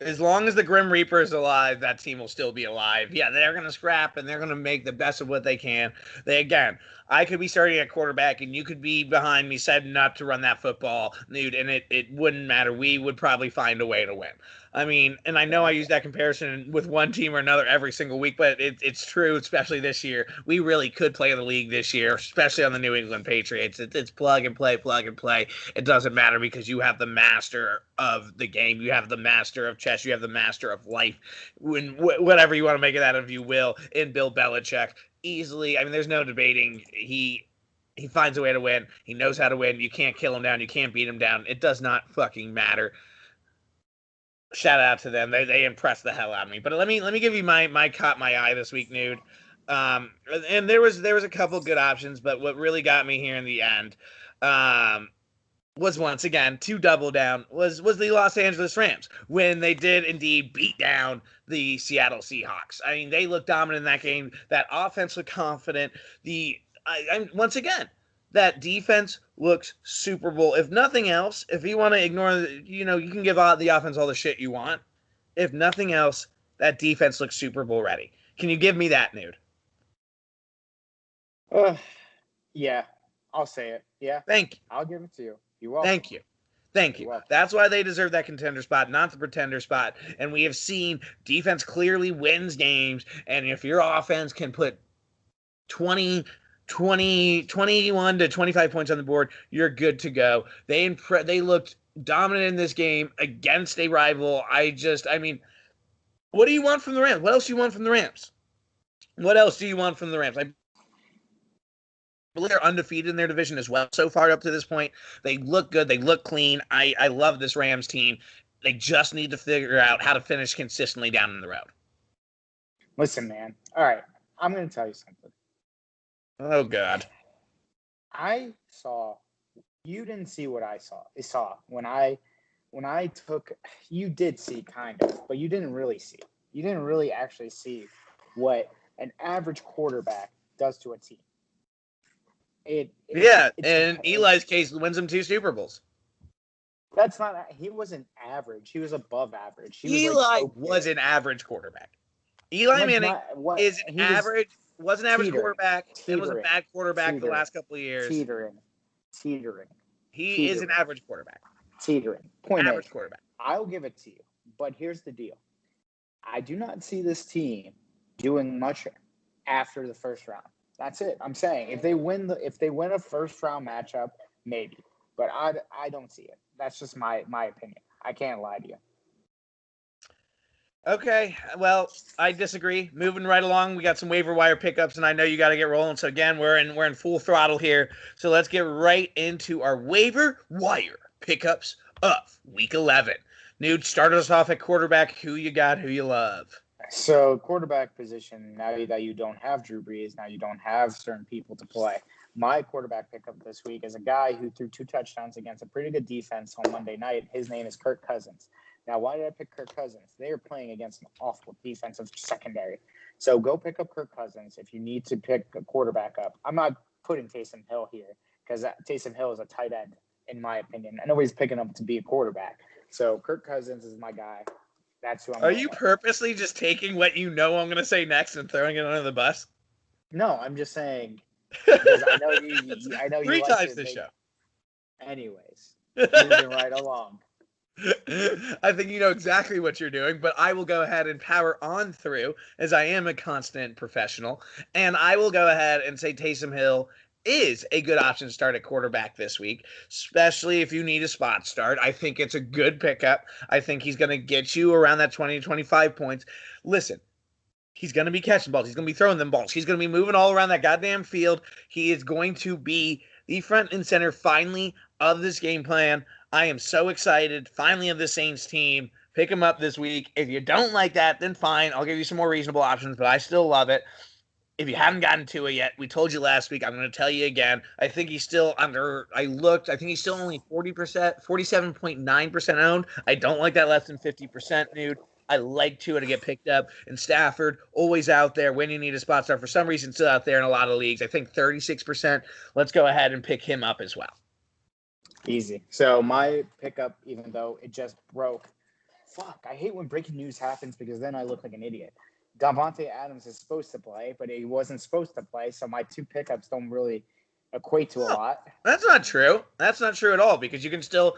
Speaker 2: As long as the Grim Reaper is alive, that team will still be alive. Yeah, they're going to scrap, and they're going to make the best of what they can. I could be starting at quarterback, and you could be behind me setting up to run that football, dude, and it wouldn't matter. We would probably find a way to win. I mean, and I know I use that comparison with one team or another every single week, but it's true, especially this year. We really could play the league this year, especially on the New England Patriots. It's plug and play, plug and play. It doesn't matter because you have the master of the game. You have the master of chess. You have the master of life. Whatever you want to make it out of, you will, in Bill Belichick. Easily, I mean, there's no debating. He finds a way to win. He knows how to win. You can't kill him down. You can't beat him down. It does not fucking matter. Shout out to them. They impressed the hell out of me. But let me give you my caught my eye this week, Nude. And there was a couple good options, but what really got me here in the end was once again to double down was the Los Angeles Rams when they did indeed beat down the Seattle Seahawks. I mean, they looked dominant in that game. That offense looked confident. Once again, that defense looks Super Bowl. If nothing else, if you want to ignore, you can give the offense all the shit you want. If nothing else, that defense looks Super Bowl ready. Can you give me that, Nude?
Speaker 1: Yeah, I'll say it. Yeah.
Speaker 2: Thank you.
Speaker 1: I'll give it to you. You're welcome.
Speaker 2: Thank you. That's why they deserve that contender spot, not the pretender spot. And we have seen defense clearly wins games. And if your offense can put 21 to 25 points on the board, you're good to go. They looked dominant in this game against a rival. I mean, what do you want from the Rams? What else do you want from the Rams? I believe they're undefeated in their division as well so far up to this point. They look good. They look clean. I love this Rams team. They just need to figure out how to finish consistently down in the road.
Speaker 1: Listen, man. All right. I'm going to tell you something.
Speaker 2: Oh, God.
Speaker 1: I saw. You didn't see what I saw when I took. You did see kind of, but you didn't really see. You didn't really actually see what an average quarterback does to a team.
Speaker 2: Yeah,
Speaker 1: It's
Speaker 2: in Eli's case, wins him 2 Super Bowls.
Speaker 1: that's not. He wasn't average. He was above average. He was like
Speaker 2: Eli
Speaker 1: okay.
Speaker 2: was an average quarterback. Eli
Speaker 1: Like
Speaker 2: Manning
Speaker 1: not what
Speaker 2: is an
Speaker 1: he
Speaker 2: average, was an average
Speaker 1: teetering,
Speaker 2: quarterback, then was a
Speaker 1: teetering,
Speaker 2: bad quarterback for the
Speaker 1: teetering,
Speaker 2: last couple of years.
Speaker 1: teetering, teetering,
Speaker 2: He is an
Speaker 1: teetering,
Speaker 2: average quarterback.
Speaker 1: teetering. Point A.
Speaker 2: Average quarterback.
Speaker 1: I'll give it to you, but here's the deal. I do not see this team doing much after the first round. That's it. I'm saying if they win a first round matchup, maybe, but I don't see it. That's just my opinion. I can't lie to you.
Speaker 2: Okay, well, I disagree. Moving right along, we got some waiver wire pickups, and I know you got to get rolling. So again, we're in full throttle here. So let's get right into our waiver wire pickups of Week 11. Nude, start us off at quarterback. Who you got? Who you love?
Speaker 1: So quarterback position. Now that you don't have Drew Brees, now you don't have certain people to play. My quarterback pickup this week is a guy who threw 2 touchdowns against a pretty good defense on Monday night. His name is Kirk Cousins. Now, why did I pick Kirk Cousins? They are playing against an awful defensive secondary. So go pick up Kirk Cousins if you need to pick a quarterback up. I'm not putting Taysom Hill here because Taysom Hill is a tight end, in my opinion. And nobody's picking him to be a quarterback. So Kirk Cousins is my guy. That's who I'm
Speaker 2: Are
Speaker 1: going
Speaker 2: you
Speaker 1: with.
Speaker 2: purposely just taking what you know I'm going to say next and throwing it under the bus?
Speaker 1: No, I'm just saying because I know you
Speaker 2: 3
Speaker 1: like
Speaker 2: times
Speaker 1: to
Speaker 2: this
Speaker 1: make.
Speaker 2: show.
Speaker 1: Anyways, moving right along.
Speaker 2: I think you know exactly what you're doing, but I will go ahead and power on through as I am a constant professional. And I will go ahead and say Taysom Hill is a good option to start at quarterback this week, especially if you need a spot start. I think it's a good pickup. I think he's going to get you around that 20 to 25 points. Listen, he's going to be catching balls. He's going to be throwing them balls. He's going to be moving all around that goddamn field. He is going to be the front and center finally of this game plan. I am so excited finally of the Saints team. Pick him up this week. If you don't like that, then fine. I'll give you some more reasonable options, but I still love it. If you haven't gotten to it yet, we told you last week. I'm going to tell you again. I think he's still under. I think he's still only 40%, 47.9% owned. I don't like that less than 50%, dude. I like Tua to get picked up. And Stafford, always out there when you need a spot start. For some reason, still out there in a lot of leagues. I think 36%. Let's go ahead and pick him up as well.
Speaker 1: Easy. So my pickup, even though it just broke, I hate when breaking news happens because then I look like an idiot. Davante Adams is supposed to play, but he wasn't supposed to play. So my 2 pickups don't really equate to a lot.
Speaker 2: That's not true. That's not true at all because you can still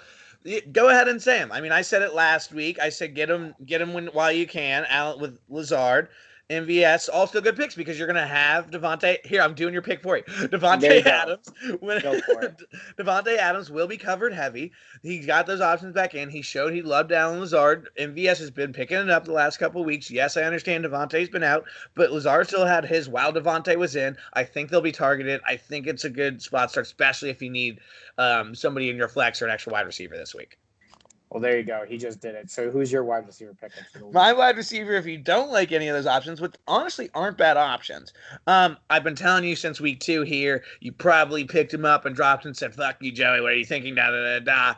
Speaker 2: go ahead and say him. I mean, I said it last week. I said get him while you can. Out with Lazard, MVS, all still good picks because you're gonna have Devontae. Here, I'm doing your pick for you. Devontae Adams.
Speaker 1: Go for it.
Speaker 2: Devontae Adams will be covered heavy. He got those options back in. He showed he loved Allen Lazard. MVS has been picking it up the last couple of weeks. Yes, I understand Devontae's been out, but Lazard still had his while Devontae was in. I think they'll be targeted. I think it's a good spot start, especially if you need somebody in your flex or an extra wide receiver this week.
Speaker 1: Well, there you go. He just did it. So who's your wide receiver pickup for the week?
Speaker 2: My wide receiver, if you don't like any of those options, which honestly aren't bad options, I've been telling you since week 2 here, you probably picked him up and dropped him and said, fuck you, Joey, what are you thinking? Da, da, da,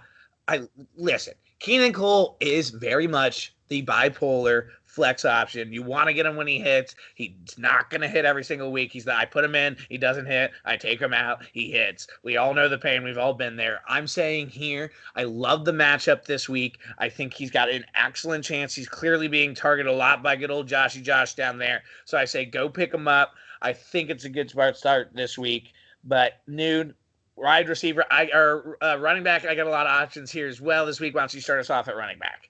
Speaker 2: da. Listen, Keenan Cole is very much the bipolar flex option. You want to get him when he hits. He's not going to hit every single week. I put him in. He doesn't hit. I take him out. He hits. We all know the pain. We've all been there. I'm saying here, I love the matchup this week. I think he's got an excellent chance. He's clearly being targeted a lot by good old Joshy Josh down there. So I say go pick him up. I think it's a good start this week. But Nude, wide receiver, running back, I got a lot of options here as well this week. Why don't you start us off at running back?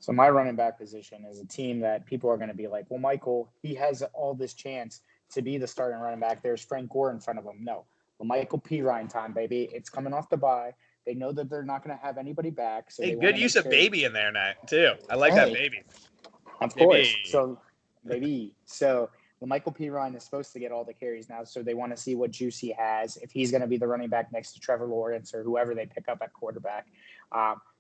Speaker 1: So my running back position is a team that people are going to be like, well, Michael, he has all this chance to be the starting running back. There's Frank Gore in front of him. No. Well, Michael P. Ryan time, baby. It's coming off the bye. They know that they're not going to have anybody back. So
Speaker 2: Hey,
Speaker 1: they
Speaker 2: good use of baby in there, Nat, too. I like that baby.
Speaker 1: Of course. So, baby. So Michael P. Ryan is supposed to get all the carries now. So they want to see what juice he has, if he's going to be the running back next to Trevor Lawrence or whoever they pick up at quarterback.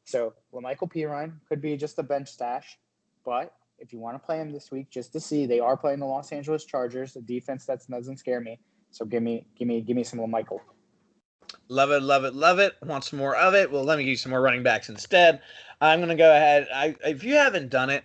Speaker 1: So Michael P. Ryan could be just a bench stash, but if you want to play him this week, just to see, they are playing the Los Angeles Chargers, a defense that doesn't scare me. So give me some Michael.
Speaker 2: Love it, love it, love it. Want some more of it? Well, let me give you some more running backs instead. I'm going to go ahead. If you haven't done it,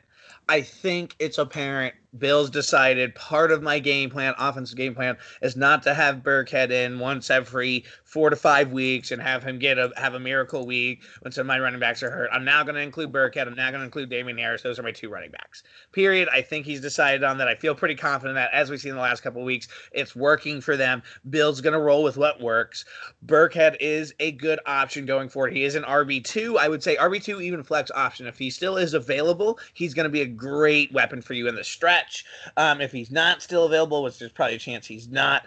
Speaker 2: I think it's apparent Bills decided part of my game plan, offensive game plan, is not to have Burkhead in once every 4 to 5 weeks and have him have a miracle week when some of my running backs are hurt. I'm now going to include Burkhead. I'm now going to include Damian Harris. Those are my 2 running backs. Period. I think he's decided on that. I feel pretty confident that, as we've seen in the last couple of weeks, it's working for them. Bill's going to roll with what works. Burkhead is a good option going forward. He is an RB2. I would say RB2, even flex option. If he still is available, he's going to be a great weapon for you in the stretch. If he's not still available, which there's probably a chance he's not,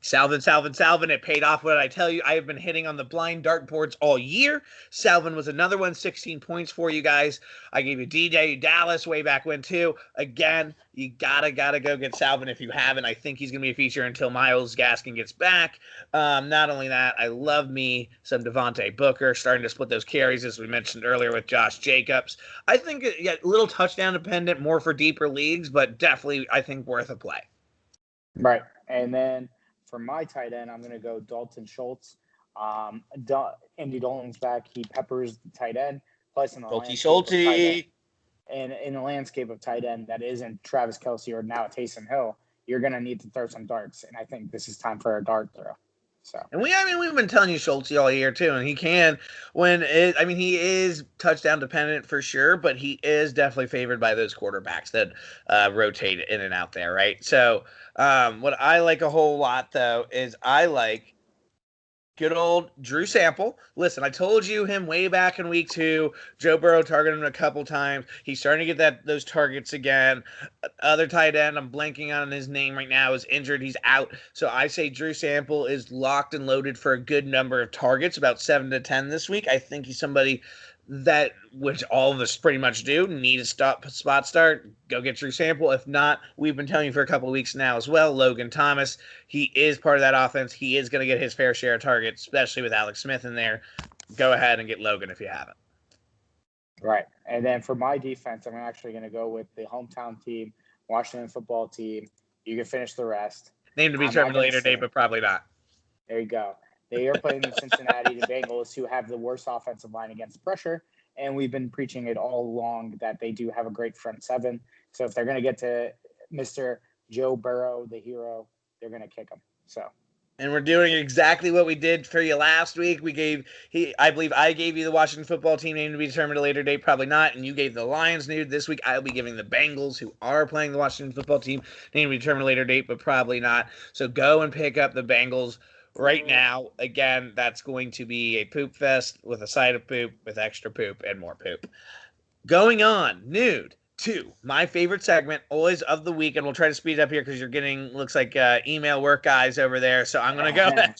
Speaker 2: Salvin. It paid off. What did I tell you? I have been hitting on the blind dartboards all year. Salvin was another one, 16 points for you guys. I gave you DJ Dallas way back when too. Again, you gotta go get Salvin if you haven't. I think he's gonna be a feature until Myles Gaskin gets back. Not only that, I love me some Devontae Booker, starting to split those carries as we mentioned earlier with Josh Jacobs. I think a little touchdown dependent, more for deeper leagues, but definitely I think worth a play.
Speaker 1: Right, and then for my tight end, I'm gonna go Dalton Schultz. Andy Dalton's back. He peppers the tight end. Plus in the in the landscape of tight end that isn't Travis Kelce or now Taysom Hill, you're going to need to throw some darts. And I think this is time for a dart throw. So,
Speaker 2: and we've been telling you Schultz all year too, and he can he is touchdown dependent for sure, but he is definitely favored by those quarterbacks that rotate in and out there, right? So, what I like a whole lot though is I like good old Drew Sample. Listen, I told you him way back in week 2. Joe Burrow targeted him a couple times. He's starting to get those targets again. Other tight end, I'm blanking on his name right now, is injured. He's out. So I say Drew Sample is locked and loaded for a good number of targets, about 7 to 10 this week. I think he's somebody that, which all of us pretty much do, need a spot start, go get Drew Sample. If not, we've been telling you for a couple of weeks now as well, Logan Thomas, he is part of that offense. He is going to get his fair share of targets, especially with Alex Smith in there. Go ahead and get Logan if you haven't.
Speaker 1: Right. And then for my defense, I'm actually going to go with the hometown team, Washington football team. You can finish the rest.
Speaker 2: Name to be determined later date, but probably not.
Speaker 1: There you go. They are playing the Cincinnati Bengals, who have the worst offensive line against pressure. And we've been preaching it all along that they do have a great front seven. So if they're going to get to Mr. Joe Burrow, the hero, they're going to kick him. So.
Speaker 2: And we're doing exactly what we did for you last week. I believe I gave you the Washington football team name to be determined at a later date, probably not. And you gave the Lions nude. This week I'll be giving the Bengals, who are playing the Washington football team, name to be determined at a later date, but probably not. So go and pick up the Bengals right now. Again, that's going to be a poop fest with a side of poop, with extra poop and more poop. Going on, nude. 2, my favorite segment, always of the week, and we'll try to speed up here because you're getting, looks like email work guys over there, so I'm going to go ahead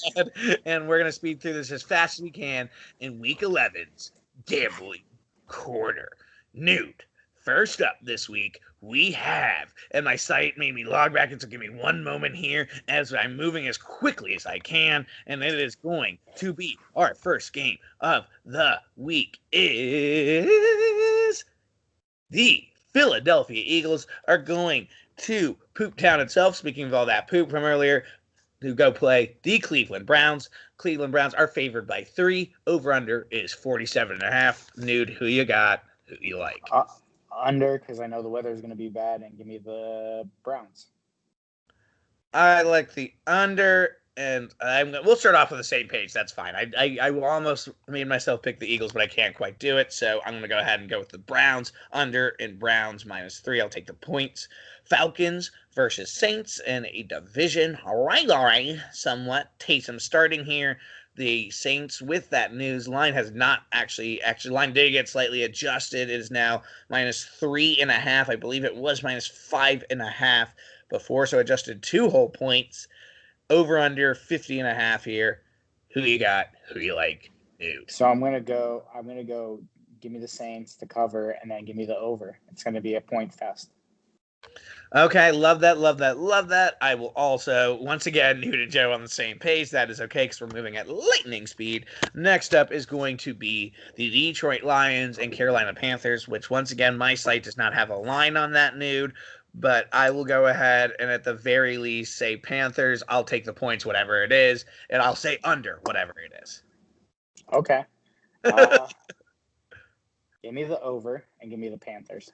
Speaker 2: and we're going to speed through this as fast as we can in Week 11's Gambling Corner. Nude. First up this week, we have, and my site made me log back in, so give me one moment here as I'm moving as quickly as I can, and it is going to be our first game of the week is the Philadelphia Eagles are going to Poop Town itself, speaking of all that poop from earlier, to go play the Cleveland Browns. Cleveland Browns are favored by 3. Over-under is 47.5. Nude, who you got? Who you like?
Speaker 1: Under, because I know the weather is going to be bad, and give me the Browns.
Speaker 2: I like the under, and we'll start off with the same page. That's fine. I will almost made myself pick the Eagles, but I can't quite do it, so I'm going to go ahead and go with the Browns. Under and Browns -3. I'll take the points. Falcons versus Saints in a division rivalry somewhat. Taysom starting here. The Saints, with that news, line has not actually line did get slightly adjusted. It is now -3.5. I believe it was -5.5 before, so adjusted 2 whole points. Over under 50.5 here. Who you got? Who you like? Nude.
Speaker 1: So I'm gonna go. Give me the Saints to cover, and then give me the over. It's gonna be a point fest.
Speaker 2: Okay, love that. I will also, once again, Nude and Joe on the same page. That is okay because we're moving at lightning speed. Next up is going to be the Detroit Lions and Carolina Panthers, which, once again, my site does not have a line on that, Nude. but I will go ahead and at the very least say Panthers. I'll take the points, whatever it is, and I'll say under, whatever it is.
Speaker 1: Okay. Give me the over and give me the Panthers.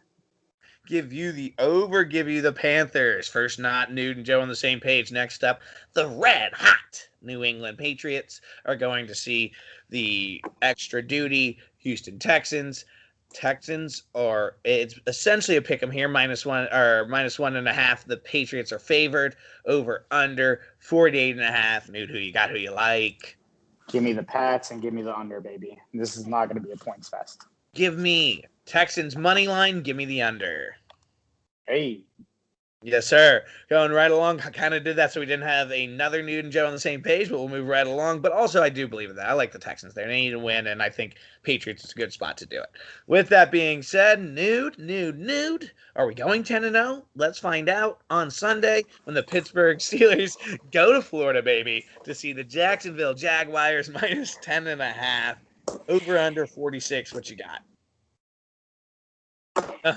Speaker 2: Give you the over, give you the Panthers. First, not Nude and Joe on the same page. Next up, the red hot New England Patriots are going to see the extra duty Houston Texans. Texans are, it's essentially a pick 'em here, -1 or -1.5. The Patriots are favored. Over under 48.5. Nude, who you got, who you like?
Speaker 1: Give me the Pats and give me the under, baby. This is not going to be a points fest.
Speaker 2: Give me Texans money line. Give me the under.
Speaker 1: Hey.
Speaker 2: Yes, sir. Going right along. I kind of did that so we didn't have another Nude and Joe on the same page, but we'll move right along. But also, I do believe in that. I like the Texans there. They need to win, and I think Patriots is a good spot to do it. With that being said, Nude. Are we going 10-0? Let's find out on Sunday when the Pittsburgh Steelers go to Florida, baby, to see the Jacksonville Jaguars -10.5. Over under 46. What you got?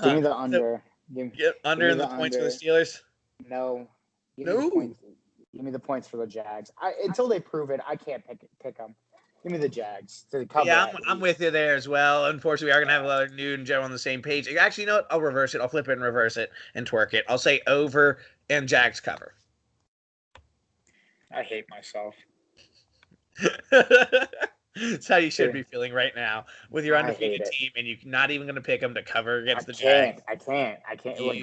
Speaker 1: Give me the under.
Speaker 2: Get under in the points for the Steelers?
Speaker 1: No.
Speaker 2: No.
Speaker 1: Give me the points for the Jags. Until they prove it, I can't pick them. Give me the Jags to cover.
Speaker 2: Yeah, I'm with you there as well. Unfortunately, we are going to have a lot of Nude and Joe on the same page. Actually, you know what? I'll reverse it. I'll flip it and reverse it and twerk it. I'll say over and Jags cover.
Speaker 1: I hate myself.
Speaker 2: That's how you should be feeling right now with your undefeated team, and you're not even going to pick them to cover against the Jags.
Speaker 1: I can't.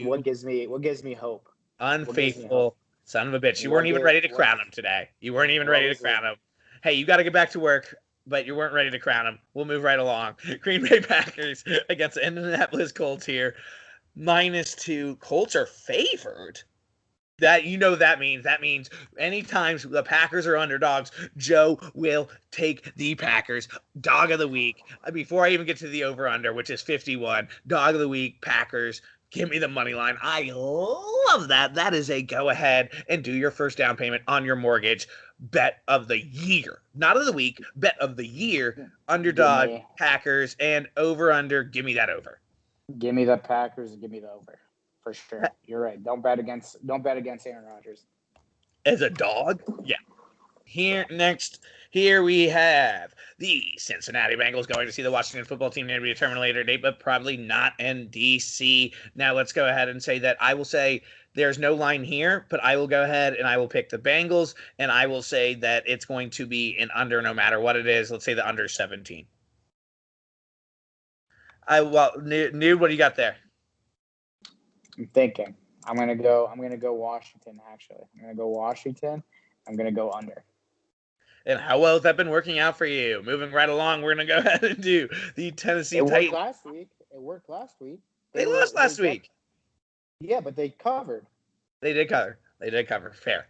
Speaker 1: What gives me hope?
Speaker 2: Unfaithful son of a bitch. You weren't even ready to crown him today. You weren't even ready to crown him. Hey, you got to get back to work, but you weren't ready to crown him. We'll move right along. Green Bay Packers against the Indianapolis Colts here. -2. Colts are favored. That means anytime the Packers are underdogs, Joe will take the Packers. Dog of the week. Before I even get to the over-under, which is 51, dog of the week, Packers. Give me the money line. I love that. That is a go ahead and do your first down payment on your mortgage. Bet of the year. Not of the week, bet of the year. Underdog, Packers, and over-under. Give me that over.
Speaker 1: Give me the Packers and give me the over. For sure. You're right. Don't bet against Aaron Rodgers.
Speaker 2: As a dog? Yeah. Here we have the Cincinnati Bengals going to see the Washington football team to be determined later date, but probably not in DC. Now let's go ahead and say that I will say there's no line here, but I will go ahead and I will pick the Bengals, and I will say that it's going to be an under no matter what it is. Let's say the under 17. Nude, what do you got there?
Speaker 1: I'm thinking. I'm gonna go Washington. Actually, I'm gonna go Washington. I'm gonna go under.
Speaker 2: And how well has that been working out for you? Moving right along, we're gonna go ahead and do the Tennessee Titans.
Speaker 1: It worked last week.
Speaker 2: They lost last week.
Speaker 1: Yeah, but they covered.
Speaker 2: They did cover. Fair.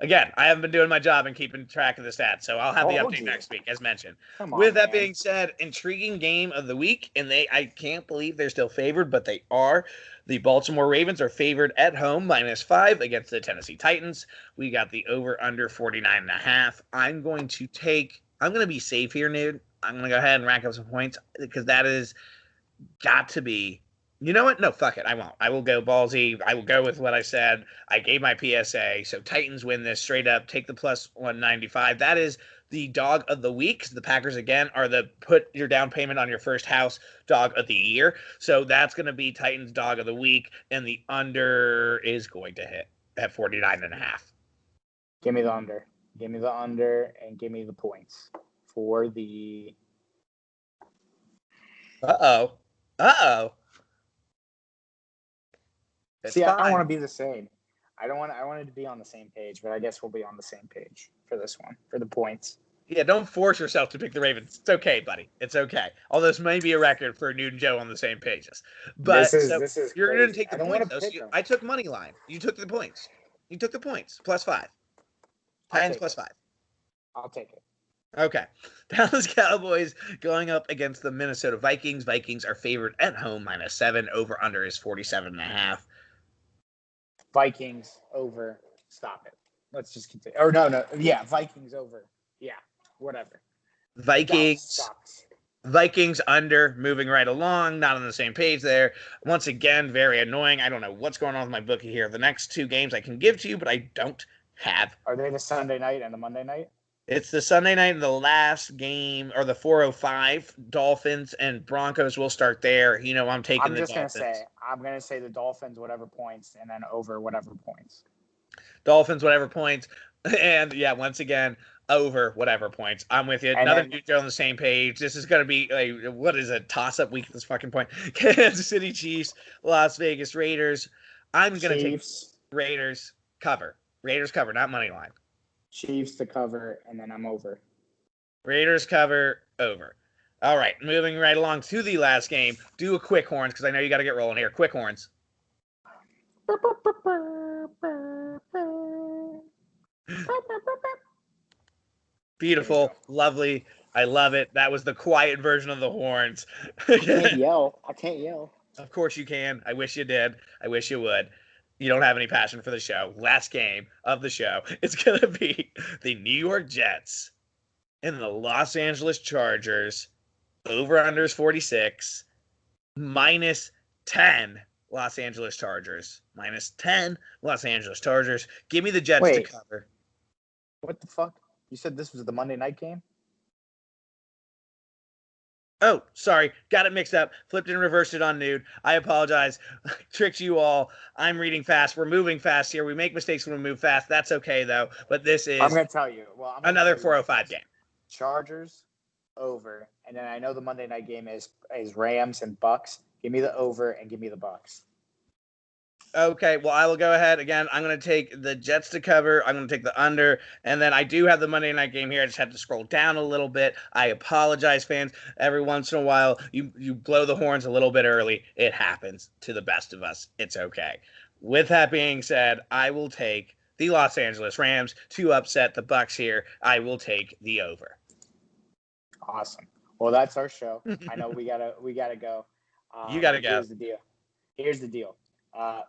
Speaker 2: Again, I haven't been doing my job and keeping track of the stats, so I'll have the update next week, as mentioned. With that being said, intriguing game of the week, and I can't believe they're still favored, but they are. The Baltimore Ravens are favored at home, -5 against the Tennessee Titans. We got the over-under 49.5. I'm going to be safe here, Nude. I'm going to go ahead and rack up some points, because that is got to be. You know what? No, fuck it. I won't. I will go ballsy. I will go with what I said. I gave my PSA. So Titans win this straight up. Take the +195. That is the dog of the week. The Packers, again, are the put your down payment on your first house dog of the year. So that's going to be Titans dog of the week. And the under is going to hit at 49.5.
Speaker 1: Give me the under. Give me the under and give me the points for the.
Speaker 2: Uh-oh.
Speaker 1: See, I don't want to be the same. I wanted to be on the same page, but I guess we'll be on the same page for this one, for the points.
Speaker 2: Yeah, don't force yourself to pick the Ravens. It's okay, buddy. It's okay. Although this may be a record for Nude and Joe on the same pages. But
Speaker 1: this is
Speaker 2: you're going to take the
Speaker 1: points,
Speaker 2: though. I took money line. You took the points. +5. Titans +5.
Speaker 1: I'll take it.
Speaker 2: Okay. Dallas Cowboys going up against the Minnesota Vikings. Vikings are favored at home, -7. Over under is 47.5.
Speaker 1: Vikings over. Stop it. Let's just continue. Or no. Yeah, Vikings over. Yeah, whatever.
Speaker 2: Vikings Vikings under, moving right along, not on the same page there. Once again, very annoying. I don't know what's going on with my bookie here. The next two games I can give to you, but I don't have.
Speaker 1: Are they the Sunday night and the Monday night?
Speaker 2: It's the Sunday night and the last game, or the 4:05. Dolphins and Broncos will start there. You know, I'm taking the Dolphins.
Speaker 1: I'm gonna say the Dolphins, whatever points, and then over whatever points.
Speaker 2: Dolphins, whatever points. And yeah, once again, over whatever points. I'm with you. Another dude on the same page. This is going to be what is a toss-up week at this fucking point. Kansas City Chiefs, Las Vegas Raiders. I'm going to take Raiders cover. Raiders cover, not money line.
Speaker 1: Chiefs to cover, and then I'm over.
Speaker 2: Raiders cover, over. All right, moving right along to the last game. Do a quick horns because I know you got to get rolling here. Quick horns. Beautiful, lovely. I love it. That was the quiet version of the horns.
Speaker 1: I can't yell.
Speaker 2: Of course you can. I wish you did. I wish you would. You don't have any passion for the show. Last game of the show. It's going to be the New York Jets and the Los Angeles Chargers. Over-unders 46. -10 Los Angeles Chargers. -10 Los Angeles Chargers. Give me the Jets to cover.
Speaker 1: What the fuck? You said this was the Monday night game?
Speaker 2: Oh, sorry. Got it mixed up. Flipped and reversed it on Nude. I apologize. Tricked you all. I'm reading fast. We're moving fast here. We make mistakes when we move fast. That's okay, though. But this is
Speaker 1: I'm going to tell you.
Speaker 2: Another 4:05 game.
Speaker 1: Chargers, over. And then I know the Monday night game is Rams and Bucks. Give me the over and give me the Bucks.
Speaker 2: Okay, well, I will go ahead. Again, I'm going to take the Jets to cover. I'm going to take the under. And then I do have the Monday night game here. I just have to scroll down a little bit. I apologize, fans. Every once in a while, you blow the horns a little bit early. It happens to the best of us. It's okay. With that being said, I will take the Los Angeles Rams to upset the Bucks here. I will take the over.
Speaker 1: Awesome. Well, that's our show. I know we gotta go.
Speaker 2: You gotta go.
Speaker 1: Here's the deal.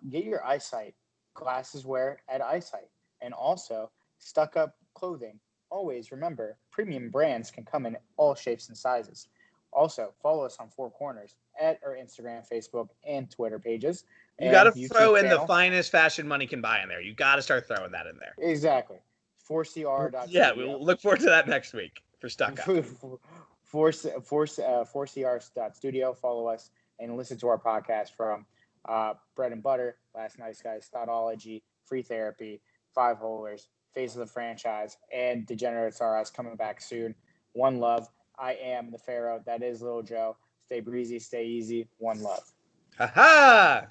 Speaker 1: Get your eyesight glasses wear at eyesight, and also stuck-up clothing. Always remember, premium brands can come in all shapes and sizes. Also, follow us on Four Corners at our Instagram, Facebook, and Twitter pages.
Speaker 2: You got to throw in the finest fashion money can buy in there. You got to start throwing that in there.
Speaker 1: Exactly. 4cr.
Speaker 2: Yeah, we'll look forward to that next week for Stuck Up.
Speaker 1: 4cr.studio. Follow us and listen to our podcast from Bread and Butter, Last Nice Guys, Thoughtology, Free Therapy, Five Holers, Face of the Franchise, and Degenerates R Us coming back soon. One love. I am the Pharaoh. That is Lil Joe. Stay breezy, stay easy. One love.
Speaker 2: Ha ha!